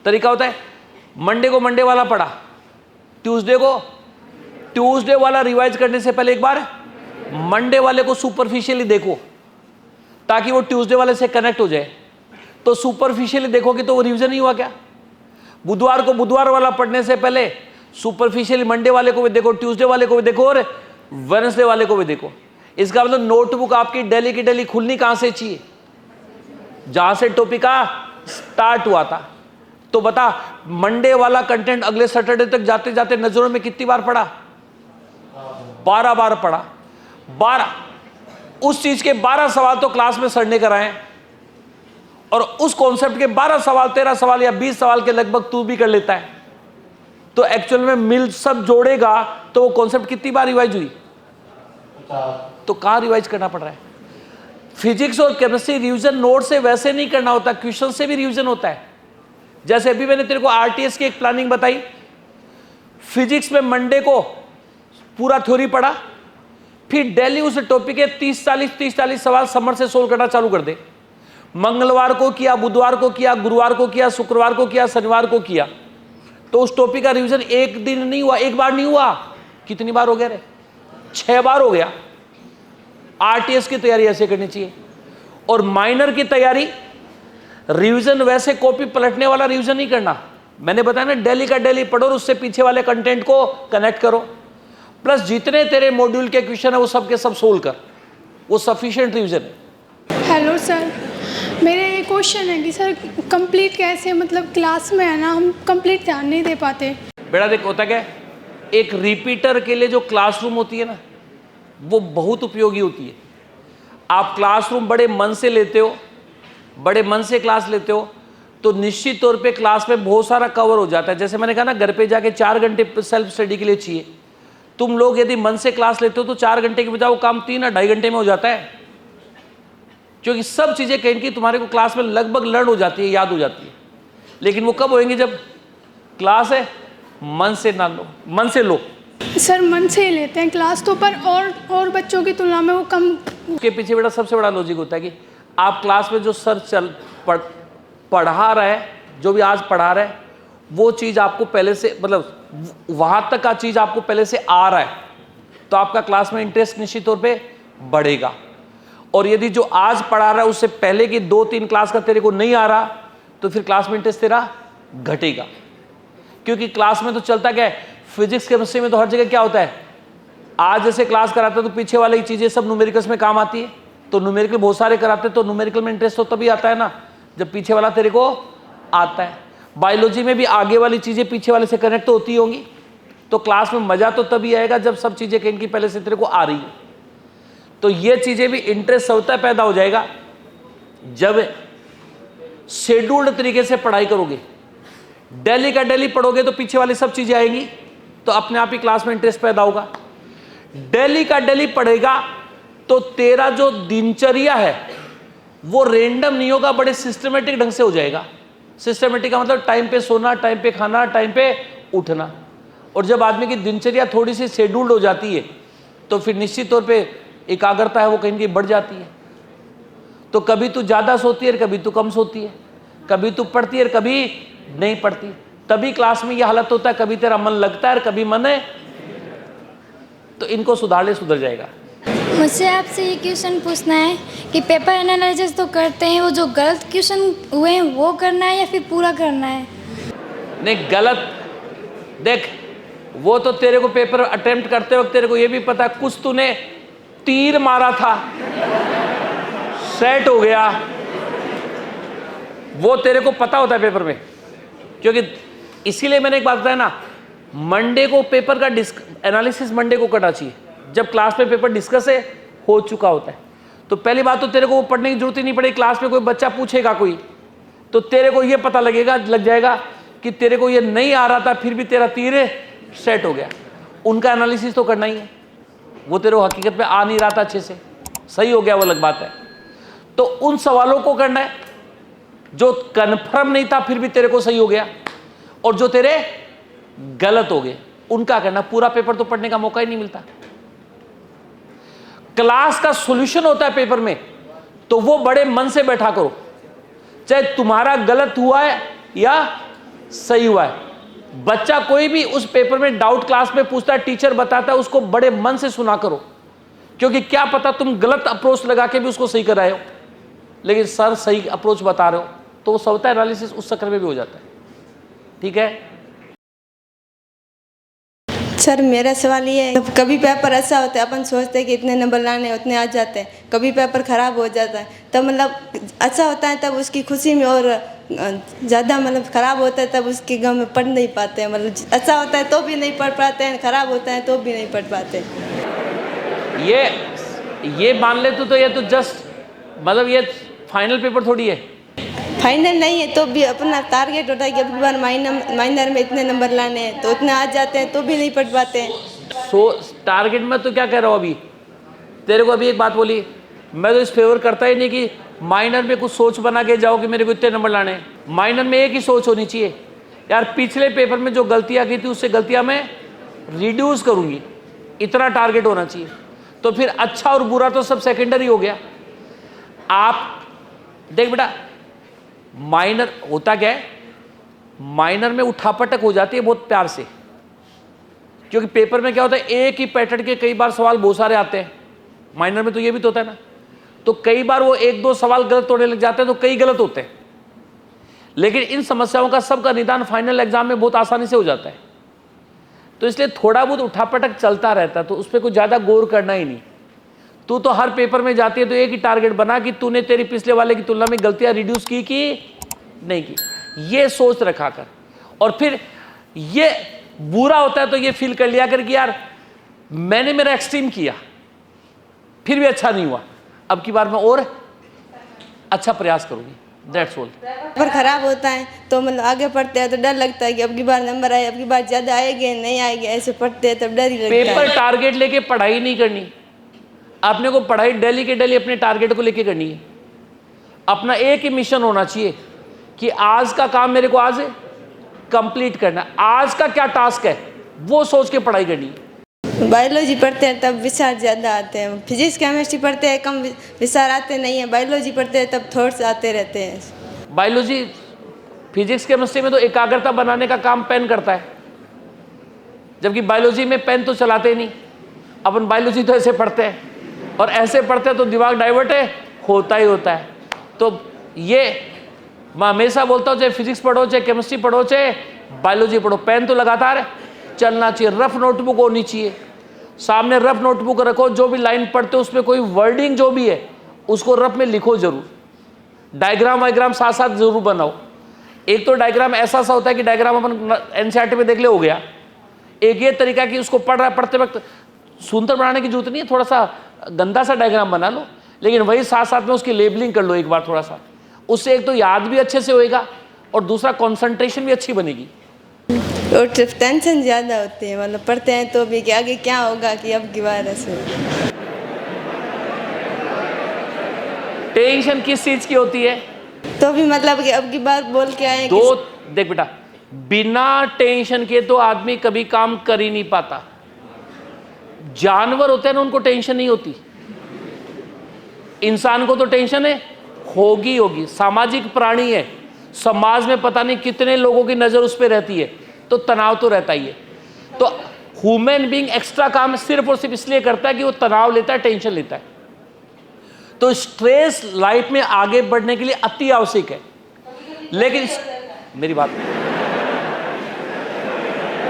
तरीका होता है मंडे को मंडे वाला पढ़ा, ट्यूसडे को ट्यूसडे वाला रिवाइज करने से पहले एक बार मंडे वाले को सुपरफिशियली देखो ताकि वो ट्यूसडे वाले से कनेक्ट हो जाए। तो सुपरफिशियली देखोगे तो वो रिवीजन ही हुआ क्या? बुधवार को बुधवार वाला पढ़ने से पहले सुपरफिशियली मंडे वाले को भी देखो, ट्यूसडे वाले को भी देखो और वेडनेसडे वाले को भी देखो। इसका मतलब नोटबुक आपकी डेली की डेली खुलनी कहां से चाहिए? जहां से टॉपिक का स्टार्ट हुआ था। तो बता, मंडे वाला कंटेंट अगले सैटरडे तक जाते जाते नजरों में कितनी बार पढ़ा? 12 बार पढ़ा। 12 उस चीज के 12 सवाल तो क्लास में सर ने कराए और उस कॉन्सेप्ट के 12 सवाल 13 सवाल या 20 सवाल के लगभग तू भी कर लेता है। तो एक्चुअल में मिल सब जोड़ेगा तो वो कॉन्सेप्ट कितनी बार रिवाइज हुई? तो कहां रिवाइज करना पड़ रहा है? फिजिक्स और केमिस्ट्री रिवीजन नोट से वैसे नहीं करना होता, क्वेश्चन से भी रिवीजन होता है। जैसे अभी मैंने तेरे को आरटीएस की एक प्लानिंग बताई। फिजिक्स में मंडे को पूरा थ्योरी पढ़ा, फिर डेली उस टॉपिक के 30-40 सवाल समर से सोल्व करना चालू कर दे। मंगलवार को किया, बुधवार को किया, गुरुवार को किया, शुक्रवार को किया, शनिवार को किया। तो उस टॉपिक का रिवीजन एक दिन नहीं हुआ, एक बार नहीं हुआ, कितनी बार हो गया रे? 6 बार हो गया। आरटीएस की तैयारी ऐसे करनी चाहिए। और माइनर की तैयारी रिवीजन वैसे कॉपी पलटने वाला रिवीजन नहीं करना। मैंने बताया ना, डेली का डेली पढ़ो और उससे पीछे वाले कंटेंट को कनेक्ट करो। प्लस जितने तेरे मॉड्यूल के क्वेश्चन है वो सब के सब सोल्व कर, वो सफिशिएंट रिवीजन है। हेलो सर, मेरे ये क्वेश्चन है कि सर कंप्लीट कैसे, मतलब क्लास में है ना हम कंप्लीट ध्यान नहीं दे पाते। बेटा देख, होता क्या है, एक रिपीटर के लिए जो क्लासरूम होती है ना वो बहुत उपयोगी होती है। आप क्लासरूम बड़े मन से लेते हो, बड़े मन से क्लास लेते हो तो निश्चित तौर पे क्लास में बहुत सारा कवर हो जाता है। जैसे मैंने कहा ना, घर पे जाके 4 घंटे सेल्फ स्टडी के लिए चाहिए। तुम लोग यदि मन से क्लास लेते हो तो 4 घंटे के बजाय वो काम 3 या 2.5 घंटे में हो जाता है, क्योंकि सब चीज़ें कहीं की तुम्हारे को क्लास में लगभग लर्न हो जाती है, याद हो जाती है। लेकिन वो कब होएंगे? जब क्लास है मन से ना लो, मन से लो। सर मन से ही लेते हैं क्लास तो, पर और बच्चों की तुलना में वो कम। उसके पीछे बेटा सबसे बड़ा लॉजिक होता है कि आप क्लास में जो सर पढ़ा रहा है, जो भी आज पढ़ा रहा है, वो चीज़ आपको पहले से, मतलब वहाँ तक का चीज़ आपको पहले से आ रहा है, तो आपका क्लास में इंटरेस्ट निश्चित तौर पे बढ़ेगा। और यदि जो आज पढ़ा रहा है उससे पहले की 2-3 क्लास का तेरे को नहीं आ रहा, तो फिर क्लास में इंटरेस्ट तेरा घटेगा। क्योंकि क्लास में तो चलता क्या है, फिजिक्स केमिस्ट्री में तो हर जगह क्या होता है, आज जैसे क्लास कराते हैं तो पीछे वाली चीज़ें सब न्यूमेरिकल्स में काम आती है। तो न्यूमेरिकल बहुत सारे कराते हैं, तो न्यूमेरिकल में इंटरेस्ट तो तभी आता है ना जब पीछे वाला तेरे को आता है। बायोलॉजी में भी आगे वाली चीज़ें पीछे वाले से कनेक्ट तो होती होंगी। तो क्लास में मज़ा तो तभी आएगा जब सब चीज़ें कहीं की पहले से तेरे को आ रही है। तो ये चीज़ें भी इंटरेस्ट होता है पैदा हो जाएगा जब शेड्यूल्ड तरीके से पढ़ाई करोगे। डेली का डेली पढ़ोगे तो पीछे वाली सब चीज़ें आएंगी, तो अपने आप ही क्लास में इंटरेस्ट पैदा होगा। डेली का डेली पढ़ेगा तो तेरा जो दिनचर्या है वो रेंडम नहीं होगा, बड़े सिस्टमेटिक ढंग से हो जाएगा। सिस्टमेटिक का मतलब टाइम पे सोना, टाइम पे खाना, टाइम पे उठना। और जब आदमी की दिनचर्या थोड़ी सी शेड्यूल्ड हो जाती है तो फिर निश्चित तौर पे एकाग्रता है वो कहीं बढ़ जाती है। तो कभी तू ज़्यादा सोती है, कभी तू कम सोती है, कभी तू पढ़ती है, कभी नहीं पढ़ती। तभी क्लास में ये हालत होता है, कभी तेरा मन लगता है और कभी मन है। तो इनको सुधार ले, सुधर जाएगा। मुझसे आपसे ये क्वेश्चन पूछना है कि पेपर एनालिसिस तो करते हैं, वो जो गलत क्वेश्चन हुए हैं वो करना है या फिर पूरा करना है? नहीं, गलत देख, वो तो तेरे को पेपर अटेम्प्ट करते वक्त तेरे को ये भी पता है कुछ तूने तीर मारा था, सेट हो गया, वो तेरे को पता होता है पेपर में। क्योंकि इसीलिए मैंने एक बात बताया ना, मंडे को पेपर का एनालिसिस मंडे को करना चाहिए जब क्लास में पेपर डिस्कस हो चुका होता है। तो पहली बात तो तेरे को वो पढ़ने की जरूरत ही नहीं पड़ेगी। क्लास में कोई बच्चा पूछेगा कोई, तो तेरे को ये पता लग जाएगा कि तेरे को ये नहीं आ रहा था, फिर भी तेरा तीर सेट हो गया। उनका एनालिसिस तो करना ही है, वो तेरे को हकीकत में आ नहीं रहा था अच्छे से, सही हो गया वो अलग बात है। तो उन सवालों को करना है जो कन्फर्म नहीं था फिर भी तेरे को सही हो गया, और जो तेरे गलत हो गए उनका करना। पूरा पेपर तो पढ़ने का मौका ही नहीं मिलता। क्लास का सॉल्यूशन होता है पेपर में, तो वो बड़े मन से बैठा करो, चाहे तुम्हारा गलत हुआ है या सही हुआ है, बच्चा कोई भी उस पेपर में डाउट क्लास में पूछता है, टीचर बताता है, उसको बड़े मन से सुना करो, क्योंकि क्या पता तुम गलत अप्रोच लगा के भी उसको सही कराए हो, लेकिन सर सही अप्रोच बता रहे हो, तो वो स्वतः एनालिसिस उस चक्कर में भी हो जाता है। ठीक है सर, मेरा सवाल ये है, कभी पेपर ऐसा होता है अपन सोचते हैं कि इतने नंबर लाने उतने आ जाते हैं, कभी पेपर ख़राब हो जाता है, तब मतलब अच्छा होता है तब उसकी खुशी में, और ज़्यादा मतलब ख़राब होता है तब उसके गम में पढ़ नहीं पाते हैं, मतलब अच्छा होता है तो भी नहीं पढ़ पाते हैं, ख़राब होता है तो भी नहीं पढ़ पाते। ये मान ले तो ये तो जस्ट मतलब ये फाइनल पेपर थोड़ी है। फाइनल नहीं है तो भी अपना टारगेट होता है कि अब की बार माइनर में इतने नंबर लाने हैं, तो उतने आ जाते हैं तो भी नहीं पढ़ पाते हैं। टारगेट में तो क्या कह रहा हूँ अभी तेरे को, अभी एक बात बोली, मैं तो इस फेवर करता ही नहीं कि माइनर में कुछ सोच बना के जाओ कि मेरे को इतने नंबर लाने हैं। माइनर में एक ही सोच होनी चाहिए, यार पिछले पेपर में जो गलतियाँ की थी उससे गलतियाँ मैं रिड्यूस करूँगी, इतना टारगेट होना चाहिए। तो फिर अच्छा और बुरा तो सब सेकेंडरी हो गया। आप देख बेटा, माइनर होता क्या है, माइनर में उठापटक हो जाती है बहुत प्यार से, क्योंकि पेपर में क्या होता है, एक ही पैटर्न के कई बार सवाल बहुत सारे आते हैं। माइनर में तो ये भी तो होता है ना, तो कई बार वो एक दो सवाल गलत होने लग जाते हैं, तो कई गलत होते हैं। लेकिन इन समस्याओं का सबका निदान फाइनल एग्जाम में बहुत आसानी से हो जाता है। तो इसलिए थोड़ा बहुत उठापटक चलता रहता है, तो उस पर कुछ ज़्यादा गौर करना ही नहीं। तू तो हर पेपर में जाती है तो एक ही टारगेट बना कि तूने तेरी पिछले वाले की तुलना में गलतियां रिड्यूस की कि नहीं की, ये सोच रखा कर। और फिर ये बुरा होता है तो ये फील कर लिया कर कि यार मैंने मेरा एक्सट्रीम किया फिर भी अच्छा नहीं हुआ, अब की बार मैं और अच्छा प्रयास करूंगी, दैट्स ऑल। पेपर खराब होता है तो मतलब आगे पढ़ते हैं तो डर लगता है कि अब की बार नंबर आए, अब की बार ज़्यादा आएंगे नहीं आएंगे, ऐसे पढ़ते हैं तब डर ही लगता है। पेपर टारगेट लेके पढ़ाई नहीं करनी, आपने को पढ़ाई डेली के डेली अपने टारगेट को लेके करनी है। अपना एक ही मिशन होना चाहिए कि आज का काम मेरे को आज कंप्लीट करना है, आज का क्या टास्क है वो सोच के पढ़ाई करनी है। बायोलॉजी पढ़ते हैं तब विचार ज़्यादा आते हैं, फिजिक्स केमिस्ट्री पढ़ते हैं कम विचार आते नहीं हैं, बायोलॉजी पढ़ते हैं तब थॉट्स आते रहते हैं। बायोलॉजी फिजिक्स केमिस्ट्री में तो एकाग्रता बनाने का काम पेन करता है, जबकि बायोलॉजी में पेन तो चलाते नहीं। अपन बायोलॉजी तो ऐसे पढ़ते हैं और ऐसे पढ़ते हैं तो दिमाग डाइवर्ट है होता ही होता है। तो ये मैं हमेशा बोलता हूँ, चाहे फिजिक्स पढ़ो, चाहे केमिस्ट्री पढ़ो, चाहे बायोलॉजी पढ़ो, पेन तो लगातार चलना चाहिए। रफ नोटबुक होनी चाहिए, सामने रफ नोटबुक रखो, जो भी लाइन पढ़ते हो उसमें कोई वर्डिंग जो भी है उसको रफ में लिखो जरूर। डायग्राम वायग्राम साथ साथ जरूर बनाओ। एक तो डायग्राम ऐसा सा होता है कि डायग्राम अपन एनसीईआरटी में देख ले हो गया, एक ये तरीका कि उसको पढ़ते वक्त सुंदर बनाने की जरूरत नहीं है, थोड़ा सा गंदा सा डायग्राम बना लो, लेकिन वही साथ साथ में उसकी लेबलिंग कर लो एक बार थोड़ा सा, उससे एक तो याद भी अच्छे से होएगा और दूसरा कंसंट्रेशन भी अच्छी बनेगी। और टेंशन ज़्यादा होती है, मतलब पढ़ते हैं तो भी कि आगे क्या होगा, कि अब की बार ऐसे। टेंशन किस चीज की होती है? तो भी मतलब कि अब की बार बोल के आए तो देख बेटा, बिना टेंशन के तो आदमी कभी काम कर ही नहीं पाता। जानवर होते हैं ना, उनको टेंशन नहीं होती, इंसान को तो टेंशन है, होगी। सामाजिक प्राणी है, समाज में पता नहीं कितने लोगों की नजर उस पर रहती है, तो तनाव तो रहता ही है। तो ह्यूमन बीइंग एक्स्ट्रा काम सिर्फ और सिर्फ इसलिए करता है कि वो तनाव लेता है, टेंशन लेता है। तो स्ट्रेस लाइफ में आगे बढ़ने के लिए अति आवश्यक है, लेकिन मेरी बात,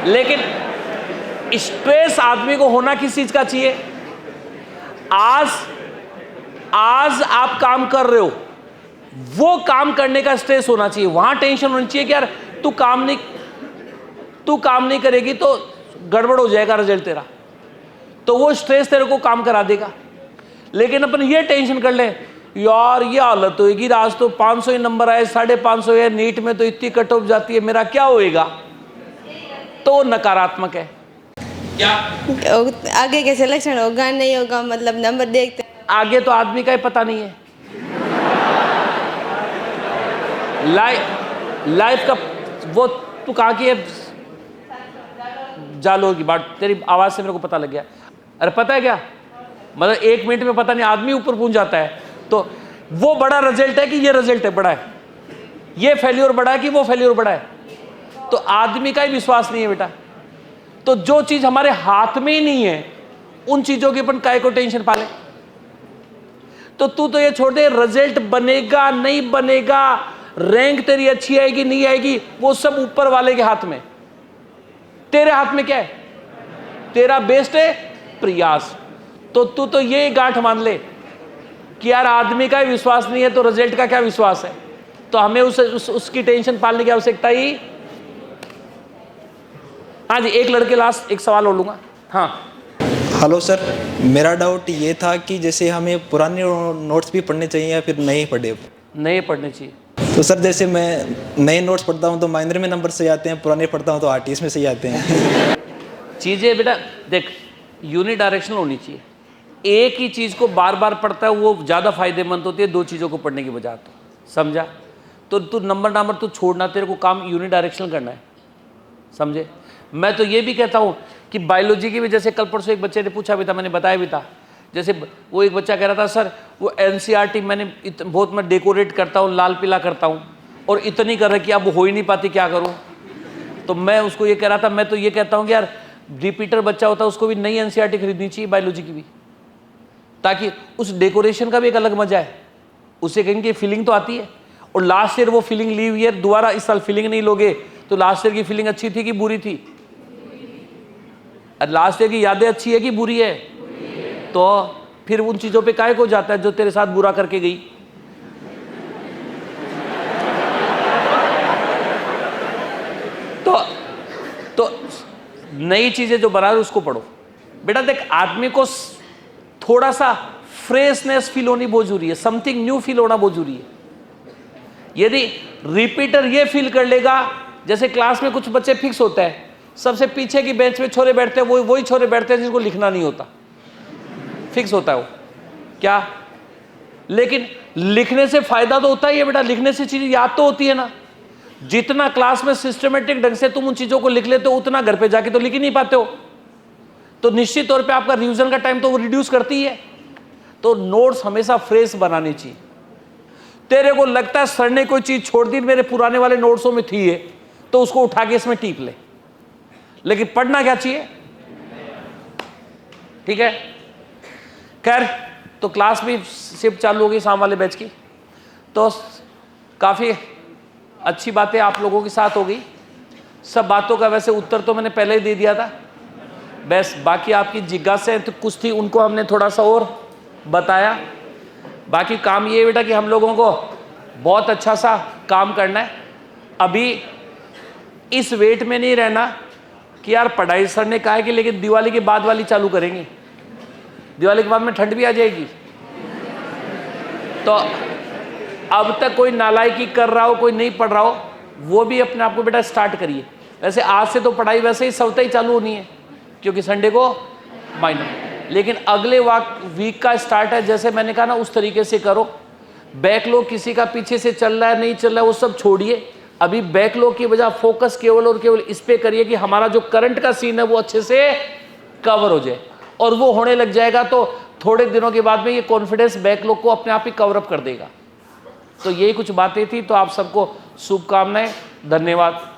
लेकिन स्ट्रेस आदमी को होना किस चीज का चाहिए? आज आप काम कर रहे हो, वो काम करने का स्ट्रेस होना चाहिए, वहां टेंशन होनी चाहिए कि यार तू काम नहीं करेगी तो गड़बड़ हो जाएगा रिजल्ट तेरा, तो वो स्ट्रेस तेरे को काम करा देगा। लेकिन अपन ये टेंशन कर ले, यार ये हालत होगी, आज तो 500 ही नंबर आए, 550 है, नीट में तो इतनी कट ऑफ जाती है, मेरा क्या होएगा, तो नकारात्मक है। क्या आगे के सिलेक्शन होगा नहीं होगा, मतलब नंबर देखते आगे तो आदमी का ही पता नहीं है। लाइफ का वो तू कहाँ की है, जालो की बात, तेरी आवाज से मेरे को पता लग गया। अरे पता है क्या, मतलब 1 मिनट में पता नहीं आदमी ऊपर पहुंच जाता है, तो वो बड़ा रिजल्ट है कि ये रिजल्ट है बड़ा है, ये फेल्योर बड़ा है कि वो फेल्योर बड़ा है। तो आदमी का ही विश्वास नहीं है बेटा। तो जो चीज हमारे हाथ में ही नहीं है उन चीजों की अपन काय को टेंशन पाले। तो तू तो ये छोड़ दे, रिजल्ट बनेगा नहीं बनेगा, रैंक तेरी अच्छी आएगी नहीं आएगी, वो सब ऊपर वाले के हाथ में। तेरे हाथ में क्या है? तेरा बेस्ट है प्रयास। तो तू तो ये गांठ मान ले कि यार आदमी का ही विश्वास नहीं है तो रिजल्ट का क्या विश्वास है। तो हमें उसकी टेंशन पालने की आवश्यकता ही। हाँ जी, एक लड़के लास्ट एक सवाल और लूंगा। हाँ हेलो सर, मेरा डाउट ये था कि जैसे हमें पुराने नोट्स भी पढ़ने चाहिए या फिर नए पढ़े? नए पढ़ने चाहिए। तो सर जैसे मैं नए नोट्स पढ़ता हूँ तो माइनर में नंबर सही आते हैं, पुराने पढ़ता हूँ तो आरटीएस में सही आते हैं। चीज़ें बेटा देख, यूनि डायरेक्शनल होनी चाहिए। एक ही चीज़ को बार बार पढ़ता है वो ज़्यादा फायदेमंद होती है दो चीज़ों को पढ़ने की बजाय। तो समझा? तो तू नंबर तू छोड़ना, तेरे को काम यूनि डायरेक्शनल करना है, समझे? मैं तो ये भी कहता हूँ कि बायोलॉजी की भी, जैसे कल परसों एक बच्चे ने पूछा भी था, मैंने बताया भी था, जैसे वो एक बच्चा कह रहा था सर वो एनसीईआरटी मैंने बहुत मैं डेकोरेट करता हूँ, लाल पीला करता हूँ और इतनी कर रही कि अब हो ही नहीं पाती, क्या करूँ? तो मैं उसको ये कह रहा था, मैं तो ये कहता हूँ कि यार रिपीटर बच्चा होता है उसको भी नई एनसीईआरटी खरीदनी चाहिए बायोलॉजी की भी, ताकि उस डेकोरेशन का भी एक अलग मजा है। उसे कहेंगे फीलिंग तो आती है, और लास्ट ईयर वो फीलिंग ली हुई है, दोबारा इस साल फीलिंग नहीं लोगे तो लास्ट ईयर की फीलिंग अच्छी थी कि बुरी थी? लास्ट ईयर की यादें अच्छी है कि बुरी है? तो फिर उन चीजों पे काहे को जाता है जो तेरे साथ बुरा करके गई? तो नई चीजें जो बना रहे उसको पढ़ो बेटा। देख, आदमी को थोड़ा सा फ्रेशनेस फील होनी बहुत जरूरी है, समथिंग न्यू फील होना बहुत जरूरी है। यदि रिपीटर ये फील कर लेगा, जैसे क्लास में कुछ बच्चे फिक्स होता है, सबसे पीछे की बेंच में छोरे बैठते हैं, वही छोरे बैठते हैं जिनको लिखना नहीं होता, फिक्स होता है वो क्या। लेकिन लिखने से फायदा तो होता ही है बेटा, लिखने से चीज याद तो होती है ना। जितना क्लास में सिस्टमेटिक ढंग से तुम उन चीजों को लिख लेते हो उतना घर पे जाके तो लिख ही नहीं पाते हो। तो निश्चित तौर पे आपका रिवीजन का टाइम तो वो रिड्यूस करती ही है। तो नोट्स हमेशा फ्रेश बनानी चाहिए। तेरे को लगता है सर ने कोई चीज छोड़ दी मेरे पुराने वाले नोट्सों में थी है, तो उसको उठा के इसमें टीप ले, लेकिन पढ़ना क्या चाहिए? ठीक है। खैर, तो क्लास भी शिफ्ट चालू होगी शाम वाले बैच की, तो काफ़ी अच्छी बातें आप लोगों के साथ हो गई। सब बातों का वैसे उत्तर तो मैंने पहले ही दे दिया था, बस बाकी आपकी जिज्ञासाएं तो कुछ थी, उनको हमने थोड़ा सा और बताया। बाकी काम ये बेटा कि हम लोगों को बहुत अच्छा सा काम करना है। अभी इस वेट में नहीं रहना कि यार पढ़ाई सर ने कहा है कि लेकिन दिवाली के बाद वाली चालू करेंगे, दिवाली के बाद में ठंड भी आ जाएगी। तो अब तक कोई नालायकी कर रहा हो, कोई नहीं पढ़ रहा हो, वो भी अपने आप को बेटा स्टार्ट करिए। वैसे आज से तो पढ़ाई वैसे ही सवता ही चालू होनी है क्योंकि संडे को माइनर, लेकिन अगले वीक का स्टार्ट है, जैसे मैंने कहा ना उस तरीके से करो। बैकलॉग किसी का पीछे से चल रहा है नहीं चल रहा है वो सब छोड़िए, अभी बैकलॉग की वजह फोकस केवल और केवल इस पे करिए कि हमारा जो करंट का सीन है वो अच्छे से कवर हो जाए, और वो होने लग जाएगा तो थोड़े दिनों के बाद में ये कॉन्फिडेंस बैकलॉग को अपने आप ही कवर अप कर देगा। तो यही कुछ बातें थी, तो आप सबको शुभकामनाएं, धन्यवाद।